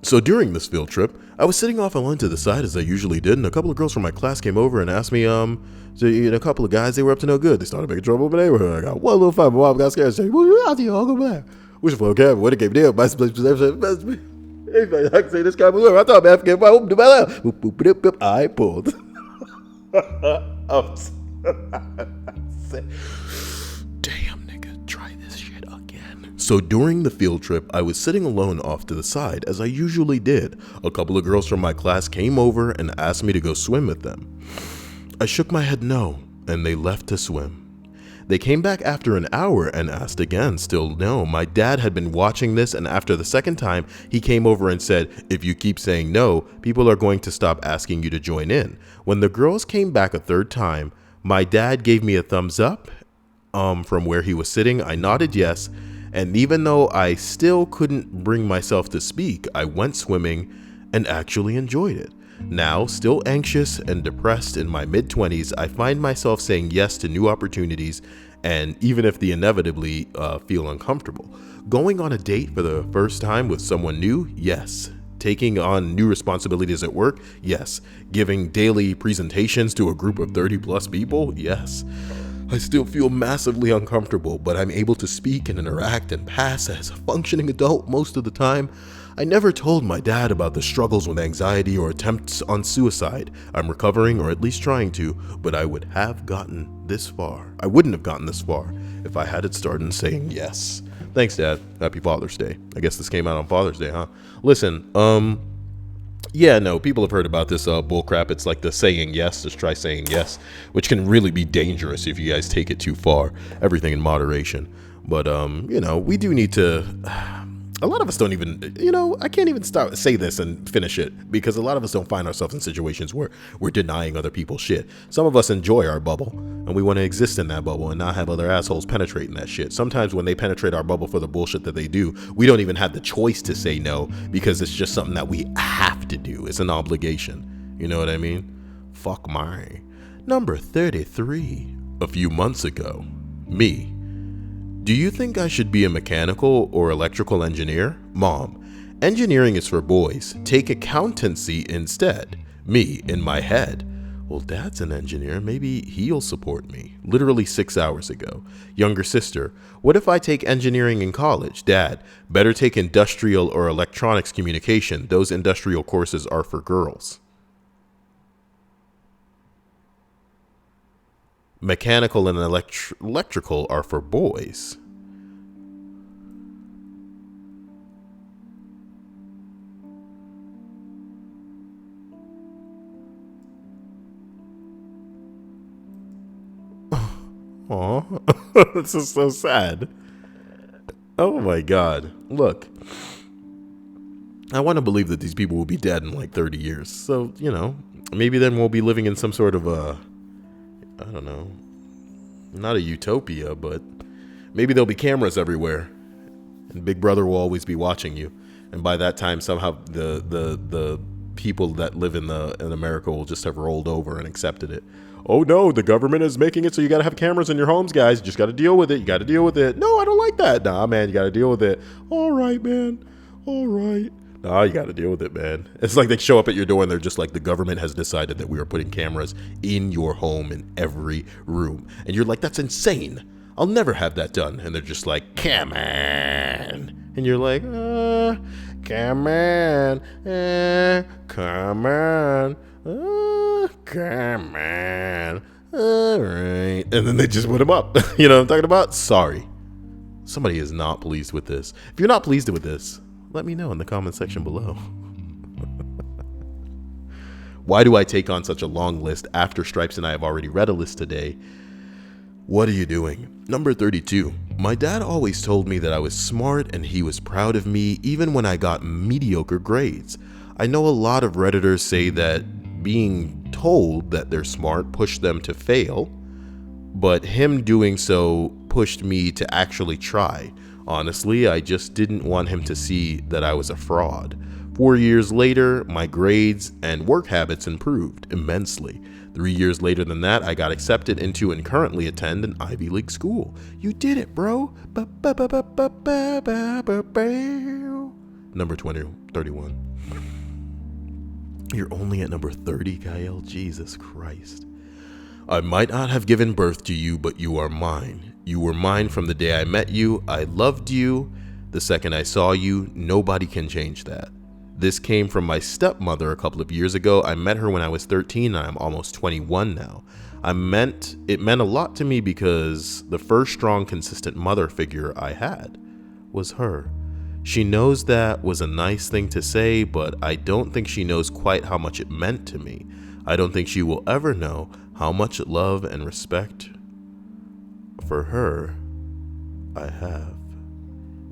So during this field trip, I was sitting off alone to the side as I usually did, and a couple of girls from my class came over and asked me, so a couple of guys, they were up to no good. They started making trouble in the neighborhood. I got one little fight. My mom got scared and said, "Well, you're out here, I'll go back." Which was okay, what it came down. My place was I say this guy was I thought African. I pulled. Damn, nigga, try this shit again. So during the field trip, I was sitting alone off to the side, as I usually did. A couple of girls from my class came over and asked me to go swim with them. I shook my head no, and they left to swim. They came back after an hour and asked again, still no. My dad had been watching this, and after the second time, he came over and said, "If you keep saying no, people are going to stop asking you to join in." When the girls came back a third time, my dad gave me a thumbs up from where he was sitting. I nodded yes, and even though I still couldn't bring myself to speak, I went swimming and actually enjoyed it. Now, still anxious and depressed in my mid-20s, I find myself saying yes to new opportunities, and even if they inevitably feel uncomfortable. Going on a date for the first time with someone new? Yes. Taking on new responsibilities at work? Yes. Giving daily presentations to a group of 30 plus people? Yes. I still feel massively uncomfortable, but I'm able to speak and interact and pass as a functioning adult most of the time. I never told my dad about the struggles with anxiety or attempts on suicide. I'm recovering, or at least trying to, but I wouldn't have gotten this far if I hadn't started saying yes. Thanks, Dad. Happy Father's Day. I guess this came out on Father's Day, huh? Listen, yeah, no, people have heard about this bullcrap. It's like the saying yes, just try saying yes, which can really be dangerous if you guys take it too far. Everything in moderation. But, we do need to... A lot of us don't even, I can't even say this and finish it, because a lot of us don't find ourselves in situations where we're denying other people's shit. Some of us enjoy our bubble, and we want to exist in that bubble and not have other assholes penetrating that shit. Sometimes when they penetrate our bubble for the bullshit that they do, we don't even have the choice to say no, because it's just something that we have to do. It's an obligation. You know what I mean? Fuck my. Number 33. A few months ago. Me. Do you think I should be a mechanical or electrical engineer? Mom, engineering is for boys. Take accountancy instead. Me, in my head. Well, Dad's an engineer. Maybe he'll support me. Literally 6 hours ago. Younger sister, what if I take engineering in college? Dad, better take industrial or electronics communication. Those industrial courses are for girls. Mechanical and electrical are for boys. Aw, this is so sad. Oh my God. Look, I want to believe that these people will be dead in like 30 years. So, maybe then we'll be living in some sort of I don't know, not a utopia, but maybe there'll be cameras everywhere and Big Brother will always be watching you. And by that time, somehow the people that live in America will just have rolled over and accepted it. Oh no, the government is making it so you got to have cameras in your homes, guys. You just got to deal with it. You got to deal with it. No, I don't like that. Nah, man, you got to deal with it. All right, man. All right. Nah, you got to deal with it, man. It's like they show up at your door and they're just like, the government has decided that we are putting cameras in your home in every room. And you're like, that's insane. I'll never have that done. And they're just like, come on. And you're like, come on. Come on. Come on. All right. And then they just put them up. You know what I'm talking about? Sorry. Somebody is not pleased with this. If you're not pleased with this, let me know in the comment section below. Why do I take on such a long list after Stripes and I have already read a list today? What are you doing? Number 32. My dad always told me that I was smart and he was proud of me even when I got mediocre grades. I know a lot of Redditors say that being told that they're smart pushed them to fail, but him doing so pushed me to actually try. Honestly, I just didn't want him to see that I was a fraud. 4 years later, my grades and work habits improved immensely. 3 years later than that, I got accepted into and currently attend an Ivy League school. You did it, bro. Number 31. You're only at number 30, Kyle? Jesus Christ. I might not have given birth to you, but you are mine. You were mine from the day I met you. I loved you. The second I saw you, nobody can change that. This came from my stepmother a couple of years ago. I met her when I was 13 and I'm almost 21 now. It meant a lot to me because the first strong, consistent mother figure I had was her. She knows that was a nice thing to say, but I don't think she knows quite how much it meant to me. I don't think she will ever know how much love and respect for her I have.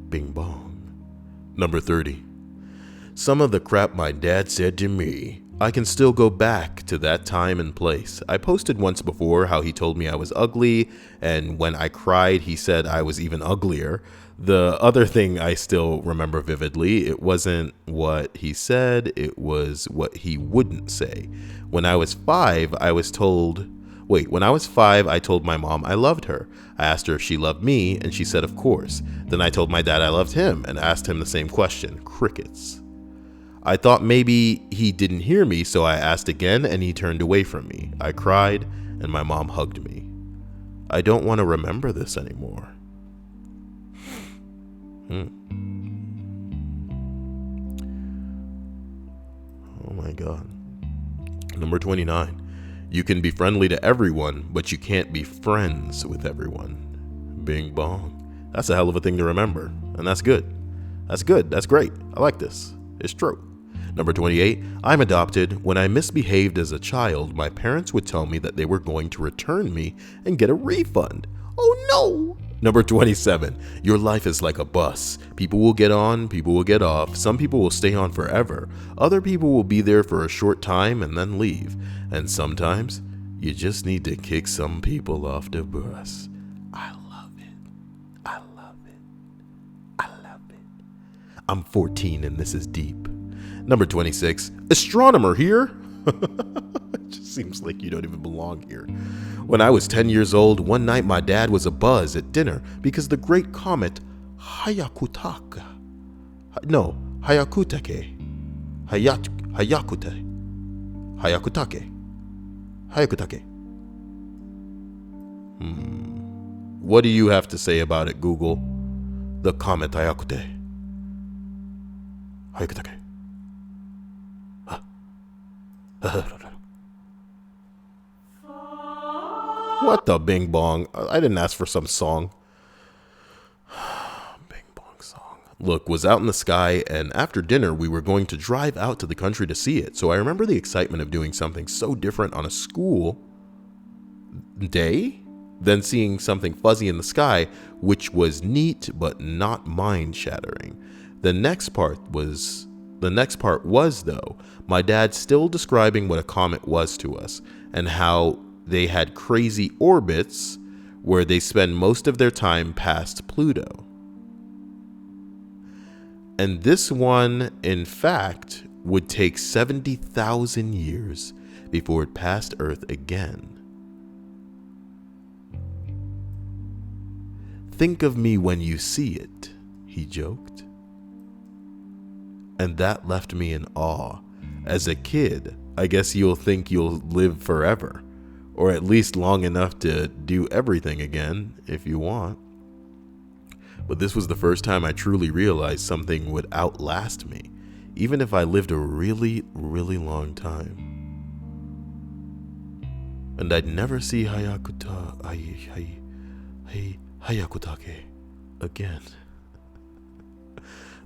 Bing bong. Number 30. Some of the crap my dad said to me, I can still go back to that time and place. I posted once before how he told me I was ugly, and when I cried, he said I was even uglier. The other thing I still remember vividly, it wasn't what he said, it was what he wouldn't say. When I was 5, I told my mom I loved her. I asked her if she loved me, and she said of course. Then I told my dad I loved him, and asked him the same question. Crickets. I thought maybe he didn't hear me, so I asked again, and he turned away from me. I cried, and my mom hugged me. I don't want to remember this anymore. Oh my God. Number 29. You can be friendly to everyone, but you can't be friends with everyone. Bing bong. That's a hell of a thing to remember, and that's good. That's good. That's great. I like this. It's true. Number 28, I'm adopted. When I misbehaved as a child, my parents would tell me that they were going to return me and get a refund. Oh no! Number 27, your life is like a bus. People will get on, people will get off. Some people will stay on forever. Other people will be there for a short time and then leave. And sometimes you just need to kick some people off the bus. I love it. I love it. I love it. I'm 14 and this is deep. Number 26, astronomer here. It just seems like you don't even belong here. When I was 10 years old, one night my dad was abuzz at dinner because the great comet Hayakutake. What do you have to say about it, Google? The comet Hayakutake. What the bing bong? I didn't ask for some song. Bing bong song. Look, was out in the sky, and after dinner we were going to drive out to the country to see it. So I remember the excitement of doing something so different on a school day than seeing something fuzzy in the sky, which was neat but not mind-shattering. The next part was though, my dad still describing what a comet was to us and how they had crazy orbits where they spend most of their time past Pluto. And this one, in fact, would take 70,000 years before it passed Earth again. Think of me when you see it, he joked. And that left me in awe. As a kid, I guess you'll think you'll live forever, or at least long enough to do everything again if you want. But this was the first time I truly realized something would outlast me, even if I lived a really, really long time. And I'd never see Hayakutake again.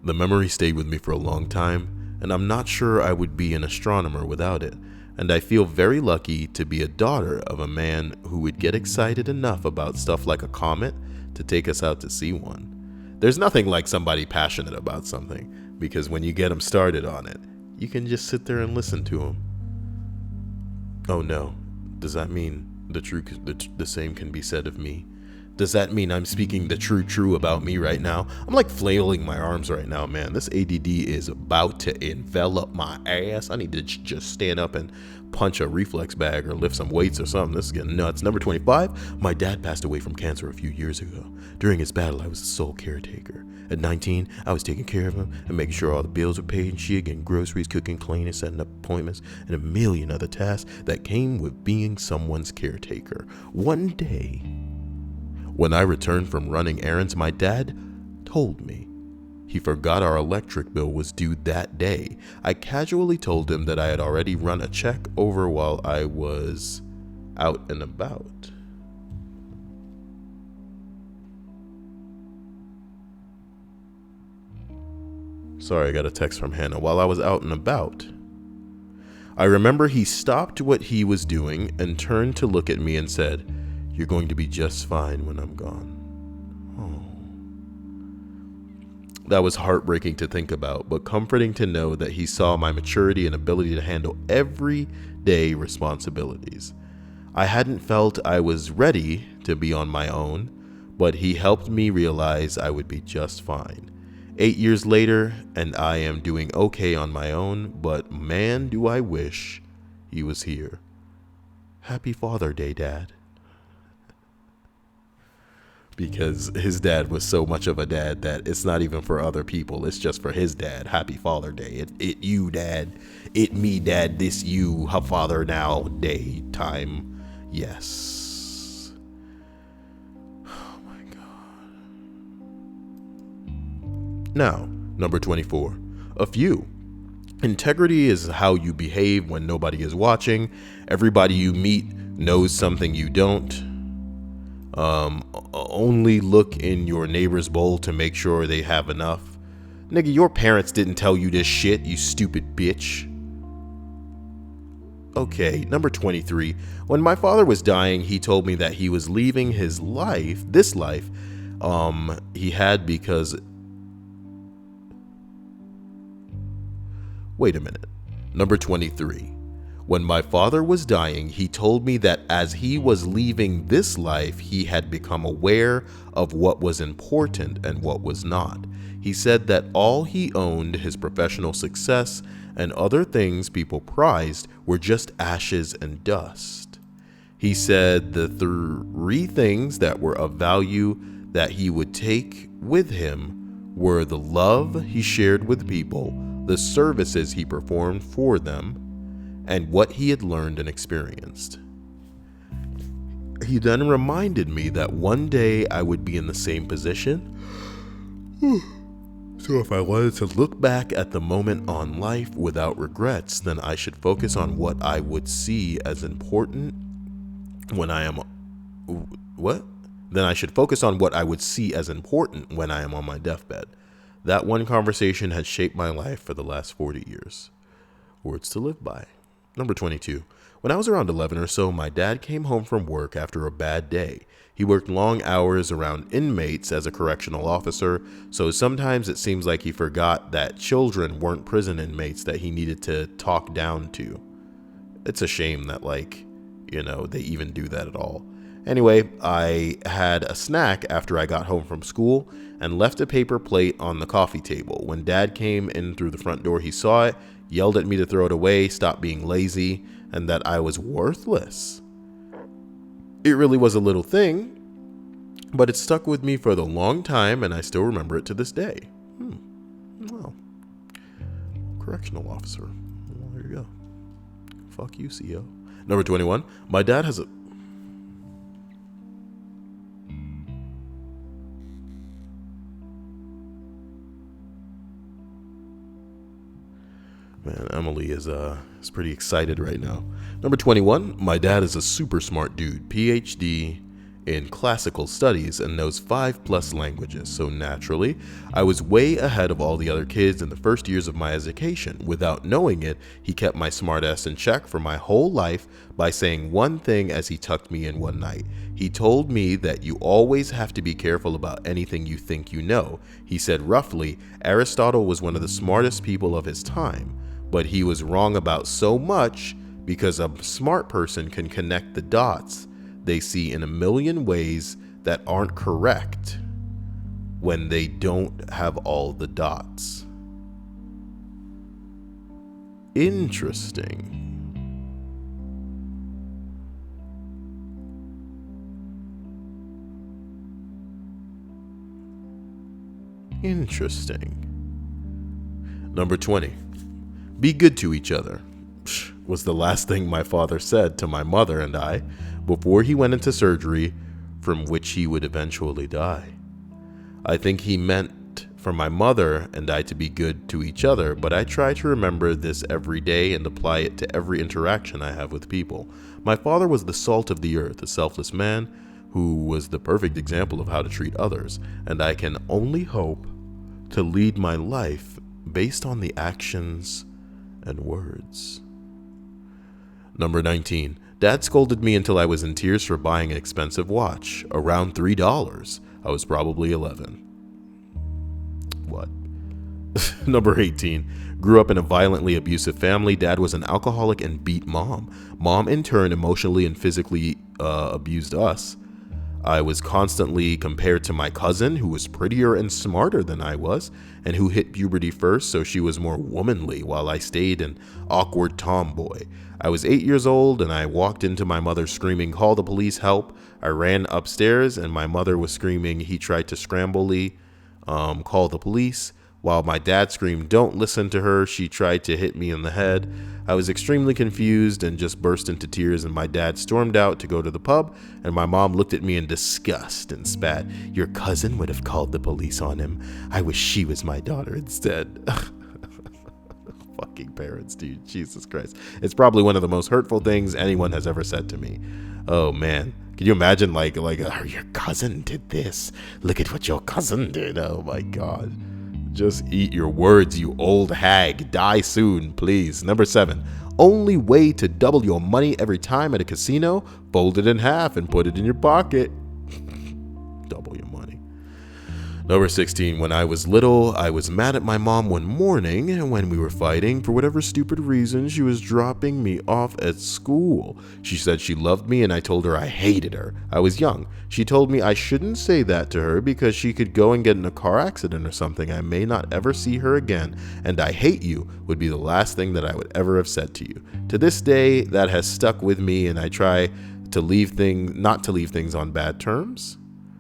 The memory stayed with me for a long time, and I'm not sure I would be an astronomer without it, and I feel very lucky to be a daughter of a man who would get excited enough about stuff like a comet to take us out to see one. There's nothing like somebody passionate about something, because when you get them started on it, you can just sit there and listen to them. Oh no, does that mean the same can be said of me? Does that mean I'm speaking the true about me right now? I'm like flailing my arms right now, man. This ADD is about to envelop my ass. I need to just stand up and punch a reflex bag or lift some weights or something. This is getting nuts. Number 25, my dad passed away from cancer a few years ago. During his battle, I was the sole caretaker. At 19, I was taking care of him and making sure all the bills were paid and shit, getting groceries, cooking, cleaning, setting up appointments, and a million other tasks that came with being someone's caretaker. One day, when I returned from running errands, my dad told me he forgot our electric bill was due that day. I casually told him that I had already run a check over while I was out and about. Sorry, I got a text from Hannah. While I was out and about, I remember he stopped what he was doing and turned to look at me and said, "You're going to be just fine when I'm gone." Oh. That was heartbreaking to think about, but comforting to know that he saw my maturity and ability to handle everyday responsibilities. I hadn't felt I was ready to be on my own, but he helped me realize I would be just fine. 8 years later, and I am doing okay on my own, but man, do I wish he was here. Happy Father Day, Dad. Because his dad was so much of a dad that it's not even for other people. It's just for his dad. Happy Father Day. It you, Dad. It me, Dad. This you. Her father now. Day. Time. Yes. Oh my God. Now, number 24. A few. Integrity is how you behave when nobody is watching. Everybody you meet knows something you don't. Only look in your neighbor's bowl to make sure they have enough. Nigga, your parents didn't tell you this shit, you stupid bitch. Okay, number 23. When my father was dying, he told me that he was leaving this life, he had because... Wait a minute. Number 23. When my father was dying, he told me that as he was leaving this life, he had become aware of what was important and what was not. He said that all he owned, his professional success, and other things people prized were just ashes and dust. He said the three things that were of value that he would take with him were the love he shared with people, the services he performed for them, and what he had learned and experienced. He then reminded me that one day I would be in the same position. So if I wanted to look back at the moment on life without regrets, then I should focus on what I would see as important when I am... What? Then I should focus on what I would see as important when I am on my deathbed. That one conversation has shaped my life for the last 40 years. Words to live by. Number 22. When I was around 11 or so, my dad came home from work after a bad day. He worked long hours around inmates as a correctional officer, so sometimes it seems like he forgot that children weren't prison inmates that he needed to talk down to. It's a shame that, they even do that at all. Anyway, I had a snack after I got home from school and left a paper plate on the coffee table. When Dad came in through the front door, he saw it, yelled at me to throw it away, stop being lazy, and that I was worthless. It really was a little thing, but it stuck with me for the long time, and I still remember it to this day. Well, correctional officer. Well, there you go. Fuck you, CO. Number 21. My dad has a... Man, Emily is pretty excited right now. Number 21, my dad is a super smart dude, PhD in classical studies and knows 5+ languages. So naturally, I was way ahead of all the other kids in the first years of my education. Without knowing it, he kept my smartass in check for my whole life by saying one thing as he tucked me in one night. He told me that you always have to be careful about anything you think you know. He said roughly, Aristotle was one of the smartest people of his time, but he was wrong about so much because a smart person can connect the dots they see in a million ways that aren't correct when they don't have all the dots. Interesting. Number 20. Be good to each other was the last thing my father said to my mother and I before he went into surgery from which he would eventually die. I think he meant for my mother and I to be good to each other, but I try to remember this every day and apply it to every interaction I have with people. My father was the salt of the earth, a selfless man who was the perfect example of how to treat others, and I can only hope to lead my life based on the actions and words. Number 19. Dad scolded me until I was in tears for buying an expensive watch, around $3. I was probably 11. What? Number 18. Grew up in a violently abusive family. Dad was an alcoholic and beat mom. Mom, in turn, emotionally and physically abused us. I was constantly compared to my cousin, who was prettier and smarter than I was, and who hit puberty first, so she was more womanly, while I stayed an awkward tomboy. I was 8 years old, and I walked into my mother screaming, "Call the police, help." I ran upstairs, and my mother was screaming, he tried to scrambly, call the police, while my dad screamed, "Don't listen to her, she tried to hit me in the head." I was extremely confused and just burst into tears, and my dad stormed out to go to the pub, and my mom looked at me in disgust and spat, "Your cousin would have called the police on him. I wish she was my daughter instead." Fucking parents, dude. Jesus Christ. It's probably one of the most hurtful things anyone has ever said to me. Oh man. Can Can you imagine oh, your cousin did this. Look at what your cousin did. Oh my God. Just eat your words, you old hag. Die soon, please. Number 7. Only way to double your money every time at a casino, fold it in half and put it in your pocket. Double your money. Number 16, when I was little, I was mad at my mom one morning, and when we were fighting, for whatever stupid reason, she was dropping me off at school. She said she loved me, and I told her I hated her. I was young. She told me I shouldn't say that to her because she could go and get in a car accident or something. I may not ever see her again, and I hate you would be the last thing that I would ever have said to you. To this day, that has stuck with me, and I try to not to leave things on bad terms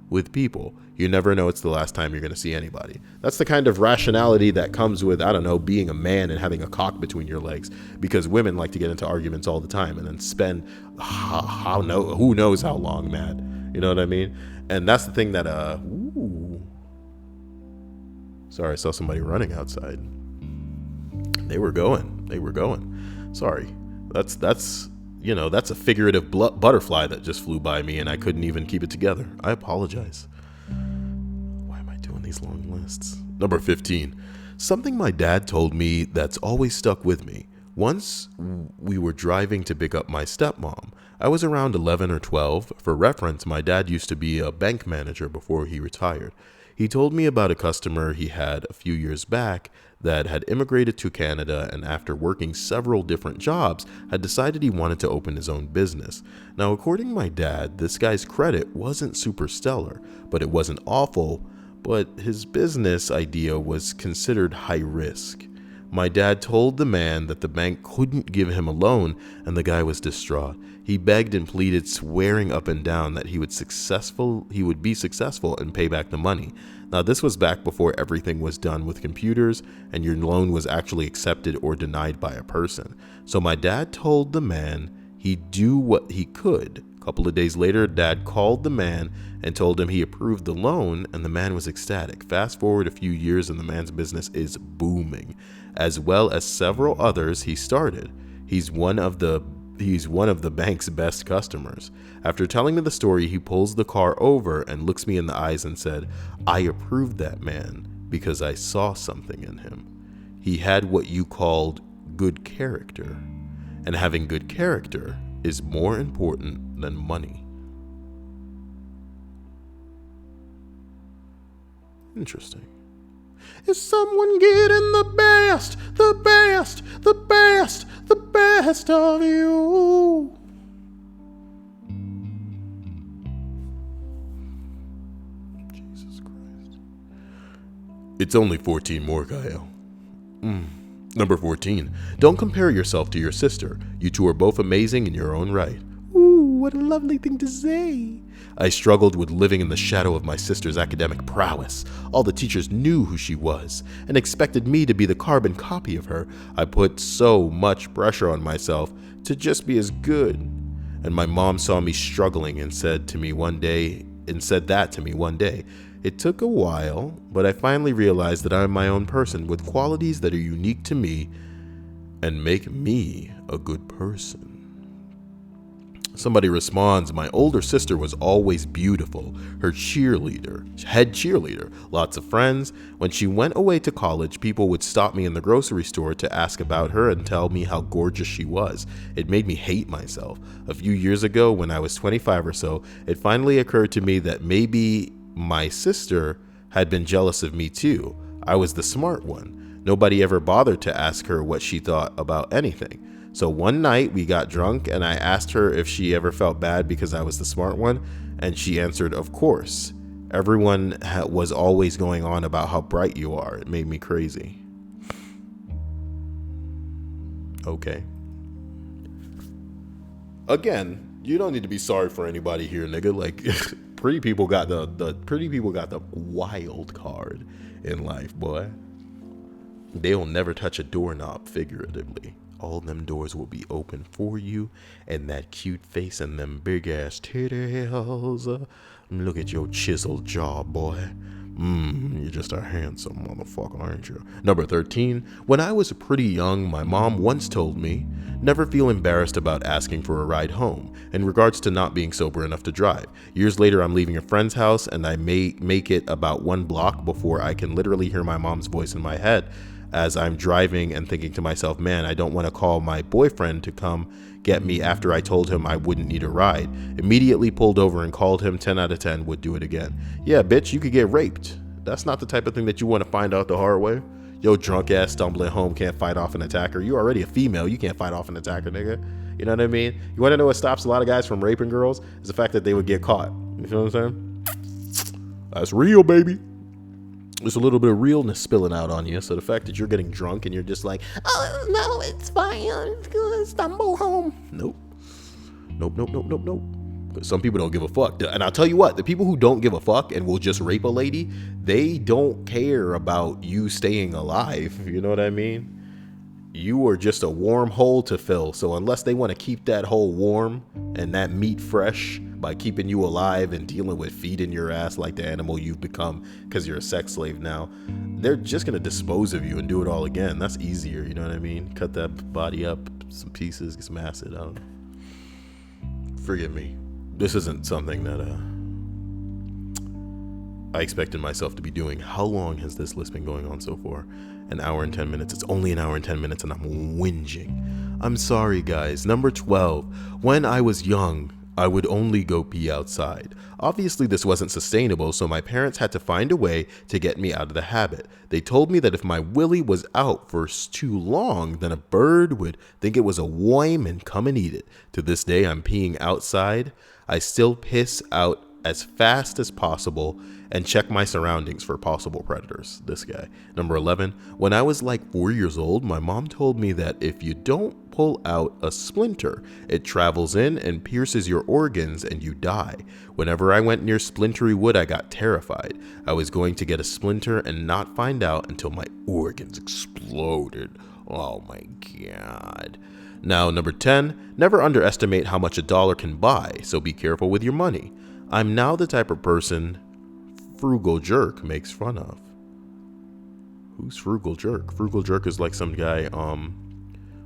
with people. You never know it's the last time you're going to see anybody. That's the kind of rationality that comes with, I don't know, being a man and having a cock between your legs, because women like to get into arguments all the time and then spend who knows how long mad. You know what I mean? And that's the thing that, sorry, I saw somebody running outside. They were going. Sorry. That's a figurative butterfly that just flew by me and I couldn't even keep it together. I apologize. Why am I doing these long lists? Number 15. Something my dad told me that's always stuck with me. Once we were driving to pick up my stepmom. I was around 11 or 12. For reference, my dad used to be a bank manager before he retired. He told me about a customer he had a few years back that had immigrated to Canada and after working several different jobs had decided he wanted to open his own business. Now, according to my dad, this guy's credit wasn't super stellar, but it wasn't awful, but his business idea was considered high risk. My dad told the man that the bank couldn't give him a loan, and the guy was distraught. He begged and pleaded, swearing up and down that he would be successful and pay back the money. Now, this was back before everything was done with computers and your loan was actually accepted or denied by a person. So my dad told the man he'd do what he could. A couple of days later, Dad called the man and told him he approved the loan, and the man was ecstatic. Fast forward a few years and the man's business is booming, as well as several others he started. He's one of the bank's best customers. After telling me the story, he pulls the car over and looks me in the eyes and said, I approved that man because I saw something in him. He had what you called good character, and having good character is more important than money. Interesting. Is someone getting the best of you? Jesus Christ. It's only 14 more, Kyle. Number 14. Don't compare yourself to your sister. You two are both amazing in your own right. Ooh, what a lovely thing to say. I struggled with living in the shadow of my sister's academic prowess. All the teachers knew who she was and expected me to be the carbon copy of her. I put so much pressure on myself to just be as good. And my mom saw me struggling and said that to me one day. It took a while, but I finally realized that I'm my own person with qualities that are unique to me and make me a good person. Somebody responds, my older sister was always beautiful, head cheerleader, lots of friends. When she went away to college, people would stop me in the grocery store to ask about her and tell me how gorgeous she was. It made me hate myself. A few years ago, when I was 25 or so, it finally occurred to me that maybe my sister had been jealous of me too. I was the smart one. Nobody ever bothered to ask her what she thought about anything. So one night we got drunk and I asked her if she ever felt bad because I was the smart one, and she answered, of course. Everyone was always going on about how bright you are. It made me crazy. Okay. Again, you don't need to be sorry for anybody here, nigga. Like, pretty people got the wild card in life, boy. They'll never touch a doorknob figuratively. All them doors will be open for you, and that cute face and them big ass titties. Look at your chiseled jaw, boy. You're just a handsome motherfucker, aren't you? Number 13. When I was pretty young, my mom once told me, never feel embarrassed about asking for a ride home, in regards to not being sober enough to drive. Years later, I'm leaving a friend's house and I may make it about 1 block before I can literally hear my mom's voice in my head as I'm driving and thinking to myself, man, I don't want to call my boyfriend to come get me after I told him I wouldn't need a ride. Immediately pulled over and called him. 10 out of 10 would do it again. Yeah, bitch, you could get raped. That's not the type of thing that you want to find out the hard way. Yo, drunk ass stumbling home can't fight off an attacker. You're already a female. You can't fight off an attacker, nigga. You know what I mean? You want to know what stops a lot of guys from raping girls? Is the fact that they would get caught. You feel what I'm saying? That's real, baby. There's a little bit of realness spilling out on you. So the fact that you're getting drunk and you're just like, oh, no, it's fine. I'm gonna stumble home. Nope. Nope. Some people don't give a fuck. And I'll tell you what, the people who don't give a fuck and will just rape a lady, they don't care about you staying alive. You know what I mean? You are just a warm hole to fill. So unless they want to keep that hole warm and that meat fresh by keeping you alive and dealing with feeding your ass like the animal you've become because you're a sex slave now, they're just going to dispose of you and do it all again. That's easier. You know what I mean? Cut that body up, some pieces, get some acid. I don't know. Forgive me. This isn't something that I expected myself to be doing. How long has this list been going on so far? An hour and 10 minutes. It's only an hour and 10 minutes and I'm whinging. I'm sorry, guys. Number 12. When I was young, I would only go pee outside. Obviously, this wasn't sustainable, so my parents had to find a way to get me out of the habit. They told me that if my willy was out for too long, then a bird would think it was a worm and come and eat it. To this day, I'm peeing outside. I still piss out as fast as possible and check my surroundings for possible predators. This guy. Number 11. When I was like 4 years old, my mom told me that if you don't pull out a splinter, it travels in and pierces your organs and you die. Whenever I went near splintery wood, I got terrified. I was going to get a splinter and not find out until my organs exploded. Oh my God. Now, number 10, never underestimate how much a dollar can buy, so be careful with your money. I'm now the type of person Frugal Jerk makes fun of. Who's Frugal Jerk? Frugal Jerk is like some guy, a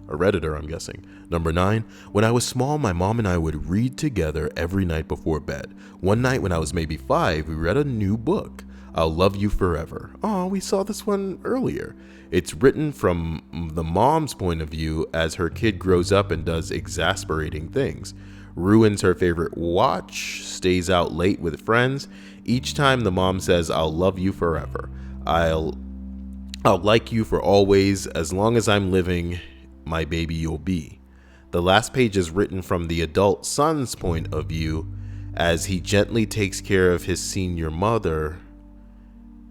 Redditor, I'm guessing. Number 9, when I was small, my mom and I would read together every night before bed. One night when I was maybe 5, we read a new book, I'll Love You Forever. Oh, we saw this one earlier. It's written from the mom's point of view as her kid grows up and does exasperating things. Ruins her favorite watch, stays out late with friends. Each time the mom says, I'll love you forever. I'll like you for always. As long as I'm living, my baby you'll be. The last page is written from the adult son's point of view as he gently takes care of his senior mother.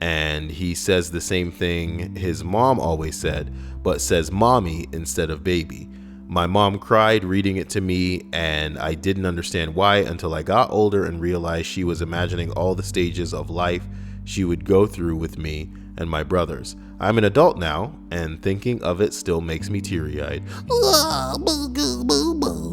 And he says the same thing his mom always said, but says mommy instead of baby. My mom cried reading it to me, and I didn't understand why until I got older and realized she was imagining all the stages of life she would go through with me and my brothers. I'm an adult now, and thinking of it still makes me teary-eyed.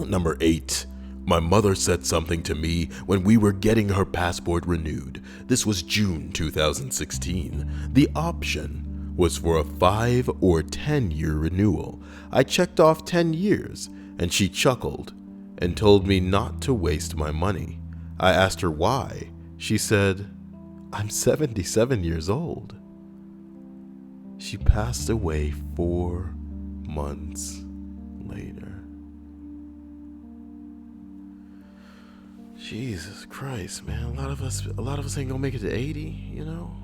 Number 8. My mother said something to me when we were getting her passport renewed. This was June 2016. The option was for a 5 or 10-year renewal. I checked off 10 years, and she chuckled and told me not to waste my money. I asked her why. She said, I'm 77 years old. She passed away 4 months later. Jesus Christ, man. A lot of us ain't gonna make it to 80, you know?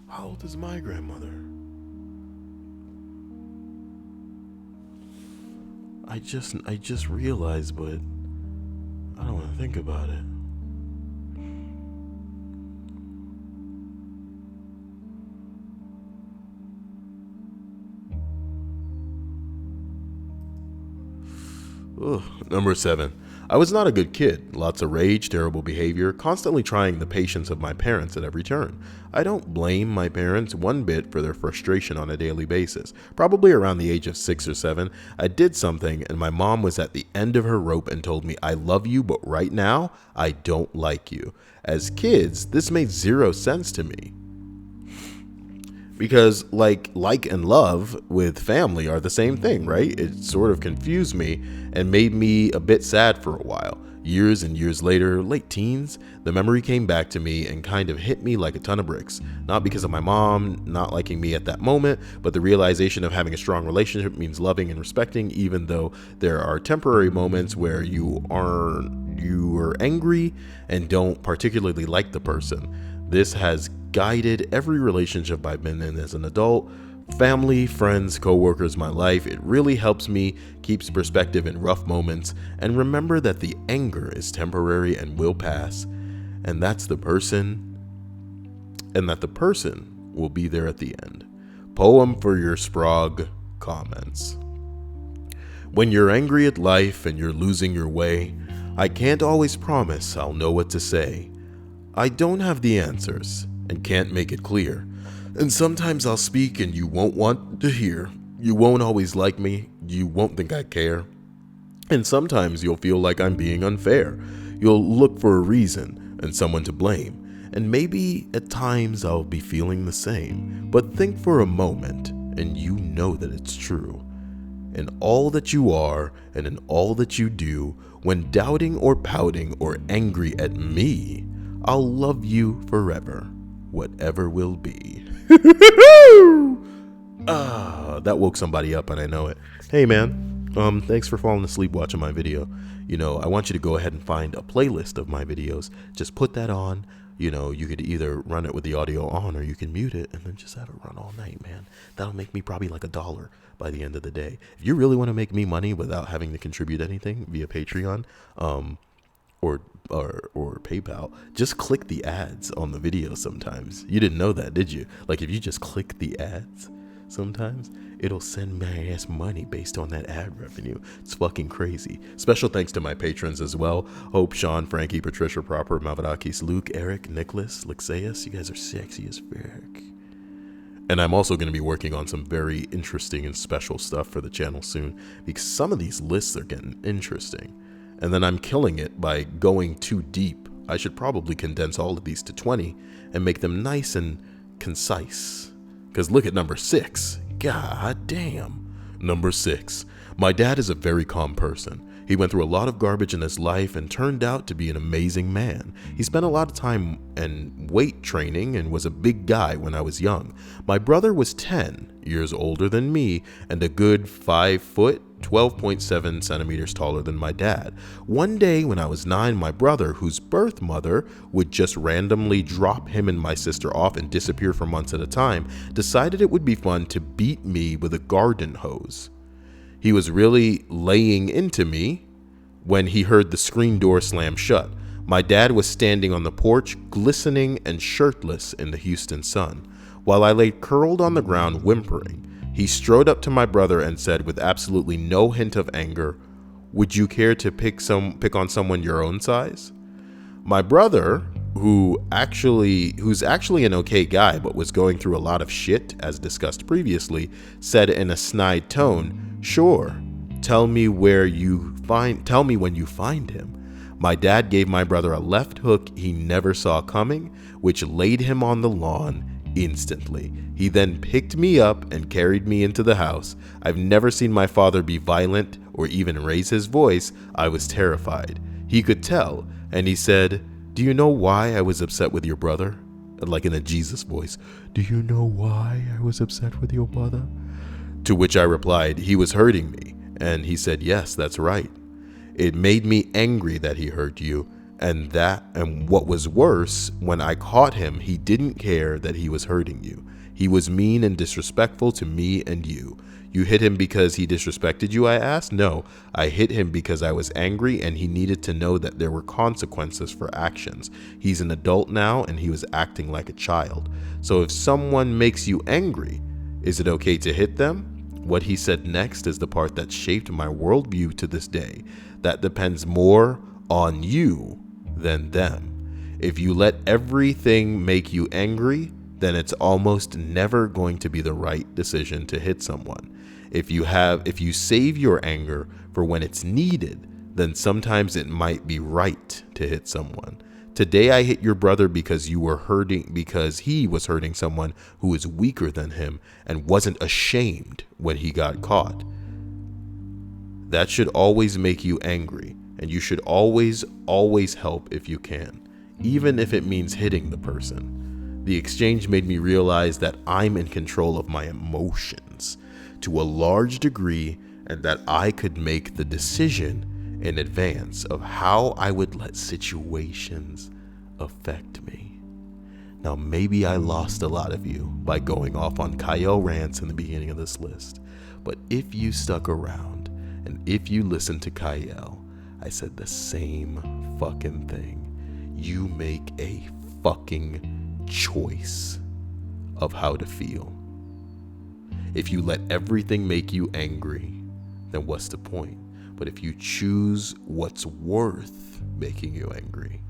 How old is my grandmother? I just realized, but I don't want to think about it. Ugh. Number 7. I was not a good kid. Lots of rage, terrible behavior, constantly trying the patience of my parents at every turn. I don't blame my parents one bit for their frustration on a daily basis. Probably around the age of 6 or 7, I did something and my mom was at the end of her rope and told me, "I love you, but right now, I don't like you." As kids, this made zero sense to me. Because like and love with family are the same thing, right? It sort of confused me and made me a bit sad for a while. Years and years later, late teens, the memory came back to me and kind of hit me like a ton of bricks. Not because of my mom not liking me at that moment, but the realization of having a strong relationship means loving and respecting, even though there are temporary moments where you are angry and don't particularly like the person. This has guided every relationship I've been in as an adult. Family, friends, coworkers, my life. It really helps me, keeps perspective in rough moments, and remember that the anger is temporary and will pass, and that the person will be there at the end. Poem for your Sprague comments. When you're angry at life and you're losing your way, I can't always promise I'll know what to say. I don't have the answers and can't make it clear. And sometimes I'll speak and you won't want to hear. You won't always like me. You won't think I care. And sometimes you'll feel like I'm being unfair. You'll look for a reason and someone to blame. And maybe at times I'll be feeling the same. But think for a moment and you know that it's true. In all that you are and in all that you do, when doubting or pouting or angry at me, I'll love you forever, whatever will be. That woke somebody up and I know it. Hey man, thanks for falling asleep watching my video. I want you to go ahead and find a playlist of my videos. Just put that on. You could either run it with the audio on or you can mute it and then just have it run all night, man. That'll make me probably like $1 by the end of the day. If you really want to make me money without having to contribute anything via Patreon, or PayPal, just click the ads on the video sometimes. You didn't know that, did you? Like if you just click the ads sometimes, it'll send my ass money based on that ad revenue. It's fucking crazy. Special thanks to my patrons as well. Hope, Sean, Frankie, Patricia, Proper, Mavadakis, Luke, Eric, Nicholas, Lexeus. You guys are sexy as fuck. And I'm also going to be working on some very interesting and special stuff for the channel soon, because some of these lists are getting interesting. And then I'm killing it by going too deep. I should probably condense all of these to 20 and make them nice and concise. Because look at number 6. God damn. Number 6. My dad is a very calm person. He went through a lot of garbage in his life and turned out to be an amazing man. He spent a lot of time in weight training and was a big guy when I was young. My brother was 10 years older than me and a good 5 foot, 12.7 centimeters taller than my dad. One day when I was 9, my brother, whose birth mother would just randomly drop him and my sister off and disappear for months at a time, decided it would be fun to beat me with a garden hose. He was really laying into me when he heard the screen door slam shut. My dad was standing on the porch, glistening and shirtless in the Houston sun. While I lay curled on the ground whimpering, he strode up to my brother and said with absolutely no hint of anger, "Would you care to pick on someone your own size?" My brother, who's actually an okay guy but was going through a lot of shit as discussed previously, said in a snide tone, "Sure, tell me when you find him." My dad gave my brother a left hook he never saw coming, which laid him on the lawn instantly. He then picked me up and carried me into the house. I've never seen my father be violent or even raise his voice. I was terrified. He could tell, and he said, "Do you know why I was upset with your brother?" Like in a Jesus voice. "Do you know why I was upset with your brother?" To which I replied, "He was hurting me." And he said, "Yes, that's right. It made me angry that he hurt you. And what was worse, when I caught him, he didn't care that he was hurting you. He was mean and disrespectful to me and you. You hit him because he disrespected you?" I asked. "No, I hit him because I was angry and he needed to know that there were consequences for actions. He's an adult now and he was acting like a child. So if someone makes you angry, is it okay to hit them?" What he said next is the part that shaped my worldview to this day. that depends more on you than them. If you let everything make you angry, then it's almost never going to be the right decision to hit someone. If you save your anger for when it's needed, then sometimes it might be right to hit someone. Today I hit your brother because he was hurting someone who is weaker than him and wasn't ashamed when he got caught. That should always make you angry, and you should always help if you can, even if it means hitting the person. The exchange made me realize that I'm in control of my emotions to a large degree, and that I could make the decision in advance of how I would let situations affect me. Now, maybe I lost a lot of you by going off on Kyle rants in the beginning of this list, but if you stuck around and if you listened to Kyle, I said the same fucking thing. You make a fucking choice of how to feel. If you let everything make you angry, then what's the point? But if you choose what's worth making you angry,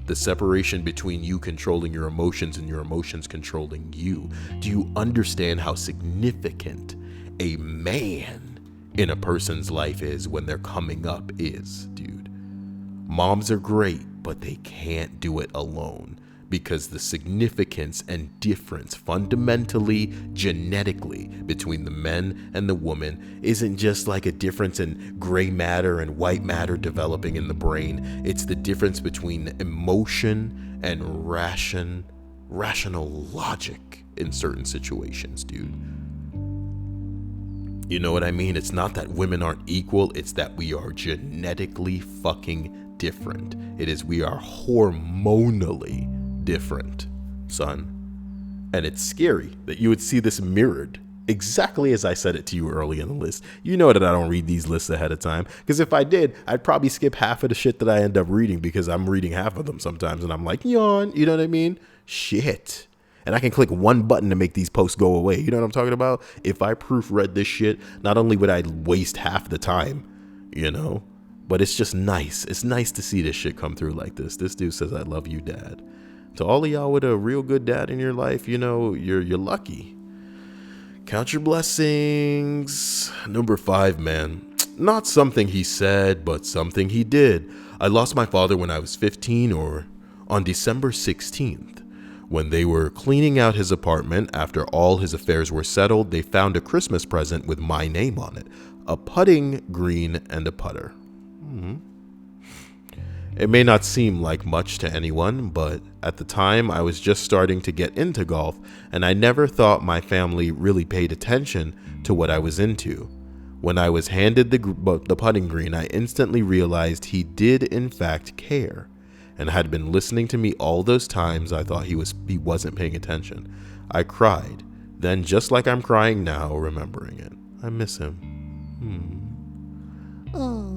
the separation between you controlling your emotions and your emotions controlling you, do you understand how significant a man in a person's life is when they're coming up is, dude? Moms are great, but they can't do it alone, because the significance and difference fundamentally, genetically, between the men and the woman isn't just like a difference in gray matter and white matter developing in the brain. It's the difference between emotion and rational logic in certain situations, dude. You know what I mean? It's not that women aren't equal, it's that we are genetically fucking different. It is we are hormonally different, son. And it's scary that you would see this mirrored exactly as I said it to you early in the list. You know that I don't read these lists ahead of time, because if I did, I'd probably skip half of the shit that I end up reading, because I'm reading half of them sometimes and I'm like, yawn, you know what I mean? Shit. And I can click one button to make these posts go away. You know what I'm talking about? If I proofread this shit, not only would I waste half the time, you know, but it's just nice. It's nice to see this shit come through like this. This dude says, I love you, Dad. To all of y'all with a real good dad in your life, you know, you're lucky. Count your blessings. Number 5, man. Not something he said, but something he did. I lost my father when I was 15, or on December 16th. When they were cleaning out his apartment after all his affairs were settled, they found a Christmas present with my name on it. A putting green and a putter. It may not seem like much to anyone, but at the time I was just starting to get into golf, and I never thought my family really paid attention to what I was into. When I was handed the putting green, I instantly realized he did in fact care, and had been listening to me all those times I thought he wasn't paying attention. I cried, then just like I'm crying now, remembering it. I miss him. Oh.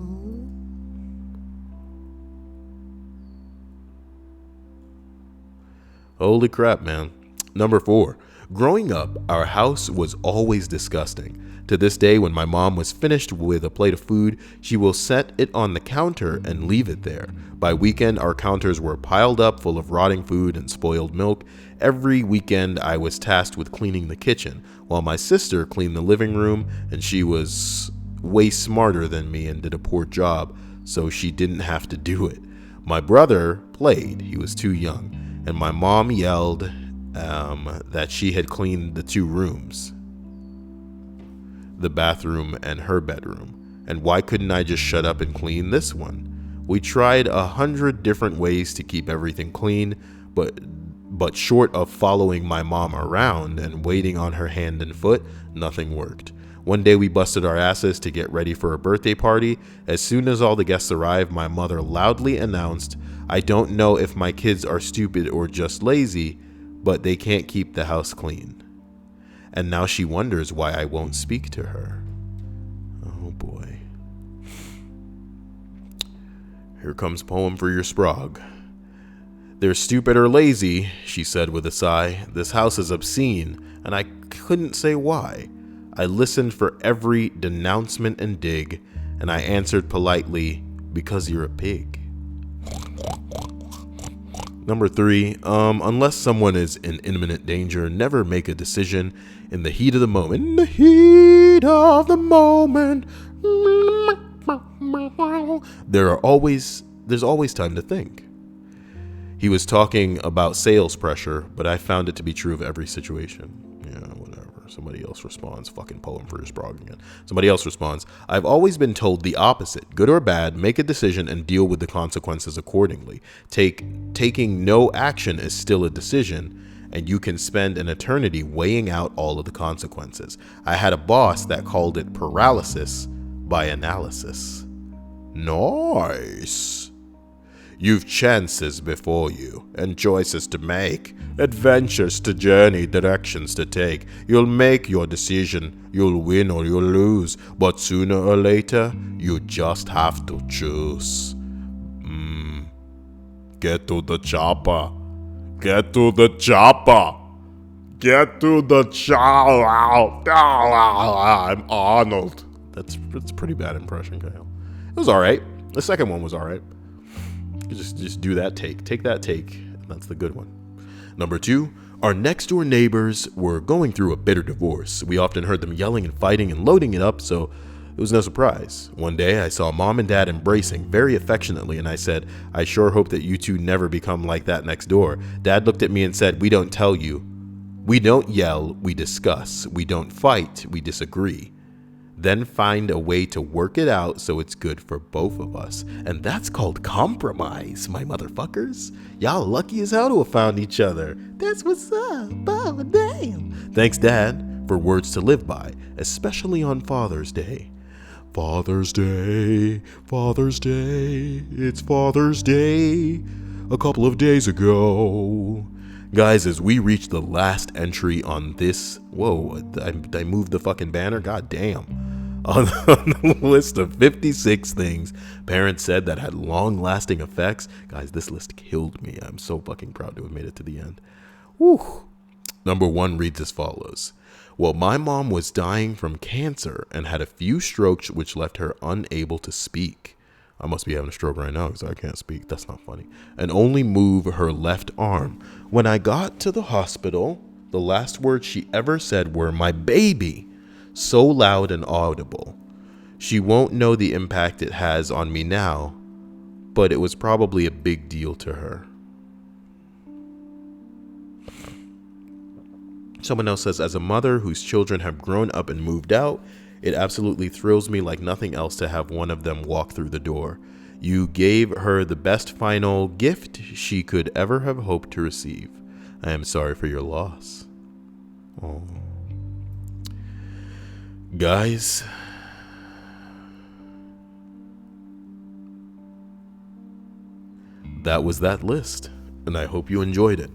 Holy crap, man. Number 4. Growing up, our house was always disgusting. To this day, when my mom was finished with a plate of food, she will set it on the counter and leave it there. By weekend, our counters were piled up full of rotting food and spoiled milk. Every weekend, I was tasked with cleaning the kitchen, while my sister cleaned the living room, and she was way smarter than me and did a poor job, so she didn't have to do it. My brother played. He was too young. And my mom yelled that she had cleaned the 2 rooms, the bathroom and her bedroom. And why couldn't I just shut up and clean this one? We tried 100 different ways to keep everything clean, but short of following my mom around and waiting on her hand and foot, nothing worked. One day we busted our asses to get ready for a birthday party. As soon as all the guests arrived, my mother loudly announced, I don't know if my kids are stupid or just lazy, but they can't keep the house clean. And now she wonders why I won't speak to her. Oh boy. Here comes a poem for your sprog. They're stupid or lazy, she said with a sigh. This house is obscene, and I couldn't say why. I listened for every denouncement and dig, And I answered politely, because you're a pig. Number 3, unless someone is in imminent danger, never make a decision in the heat of the moment. In the heat of the moment. There's always time to think. He was talking about sales pressure, but I found it to be true of every situation. Yeah, whatever. Somebody else responds. Fucking poem for his brog again. Somebody else responds. I've always been told the opposite. Good or bad, make a decision and deal with the consequences accordingly. Taking no action is still a decision, and you can spend an eternity weighing out all of the consequences. I had a boss that called it paralysis by analysis. Nice. You've chances before you, and choices to make, adventures to journey, directions to take. You'll make your decision, you'll win or you'll lose, but sooner or later, you just have to choose. Get to the chopper. Get to the chopper. Get to the chopper. I'm Arnold. That's a pretty bad impression, Kyle. It was alright. The second one was alright. Just do that take. Take that take. That's the good one. Number 2, our next door neighbors were going through a bitter divorce. We often heard them yelling and fighting and loading it up, so it was no surprise. One day I saw mom and dad embracing very affectionately, and I said, I sure hope that you two never become like that next door. Dad looked at me and said, we don't tell you. We don't yell, we discuss. We don't fight, we disagree. Then find a way to work it out so it's good for both of us. And that's called compromise, my motherfuckers. Y'all lucky as hell to have found each other. That's what's up. Oh, damn. Thanks, Dad, for words to live by, especially on Father's Day. Father's Day, Father's Day, it's Father's Day, a couple of days ago. Guys, as we reach the last entry on this, whoa, I moved the fucking banner, god damn. On the list of 56 things parents said that had long-lasting effects. Guys, this list killed me. I'm so fucking proud to have made it to the end. Woo. Number 1 reads as follows. Well, my mom was dying from cancer and had a few strokes which left her unable to speak. I must be having a stroke right now because I can't speak. That's not funny. And only move her left arm. When I got to the hospital, the last words she ever said were, my baby. So loud and audible. She won't know the impact it has on me now, but it was probably a big deal to her. Someone else says, as a mother whose children have grown up and moved out, it absolutely thrills me like nothing else to have one of them walk through the door. You gave her the best final gift she could ever have hoped to receive. I am sorry for your loss. Oh. Guys, that was that list, and I hope you enjoyed it.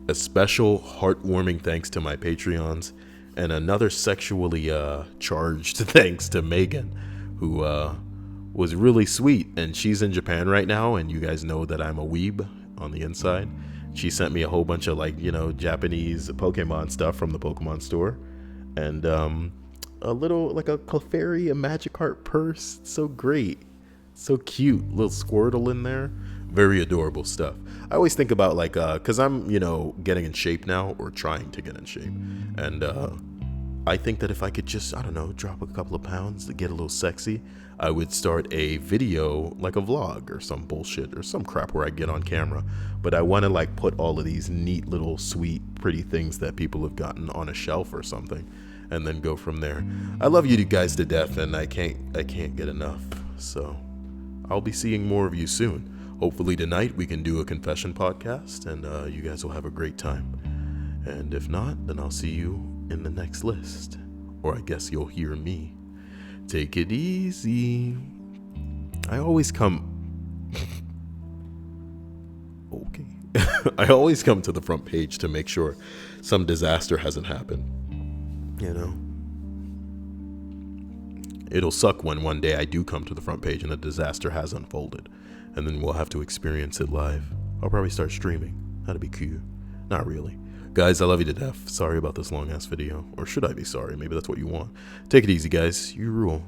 A special heartwarming thanks to my Patreons, and another sexually charged thanks to Megan, who was really sweet, and she's in Japan right now, and you guys know that I'm a weeb on the inside. She sent me a whole bunch of Japanese Pokemon stuff from the Pokemon store, and a little, like a Clefairy, a Magikarp purse. It's so great. So cute. Little Squirtle in there. Very adorable stuff. I always think about because I'm, getting in shape now, or trying to get in shape. And I think that if I could just, drop a couple of pounds to get a little sexy, I would start a video, like a vlog or some bullshit or some crap where I get on camera. But I want to put all of these neat little sweet, pretty things that people have gotten on a shelf or something, and then go from there. I love you guys to death, and I can't get enough. So I'll be seeing more of you soon. Hopefully tonight we can do a confession podcast, and you guys will have a great time. And if not, then I'll see you in the next list. Or I guess you'll hear me. Take it easy. I always come... Okay. I always come to the front page to make sure some disaster hasn't happened. It'll suck when one day I do come to the front page and a disaster has unfolded, and then we'll have to experience it live. I'll probably start streaming. That'd be cute. Not really. Guys, I love you to death. Sorry about this long ass video. Or should I be sorry? Maybe that's what you want. Take it easy, guys. You rule.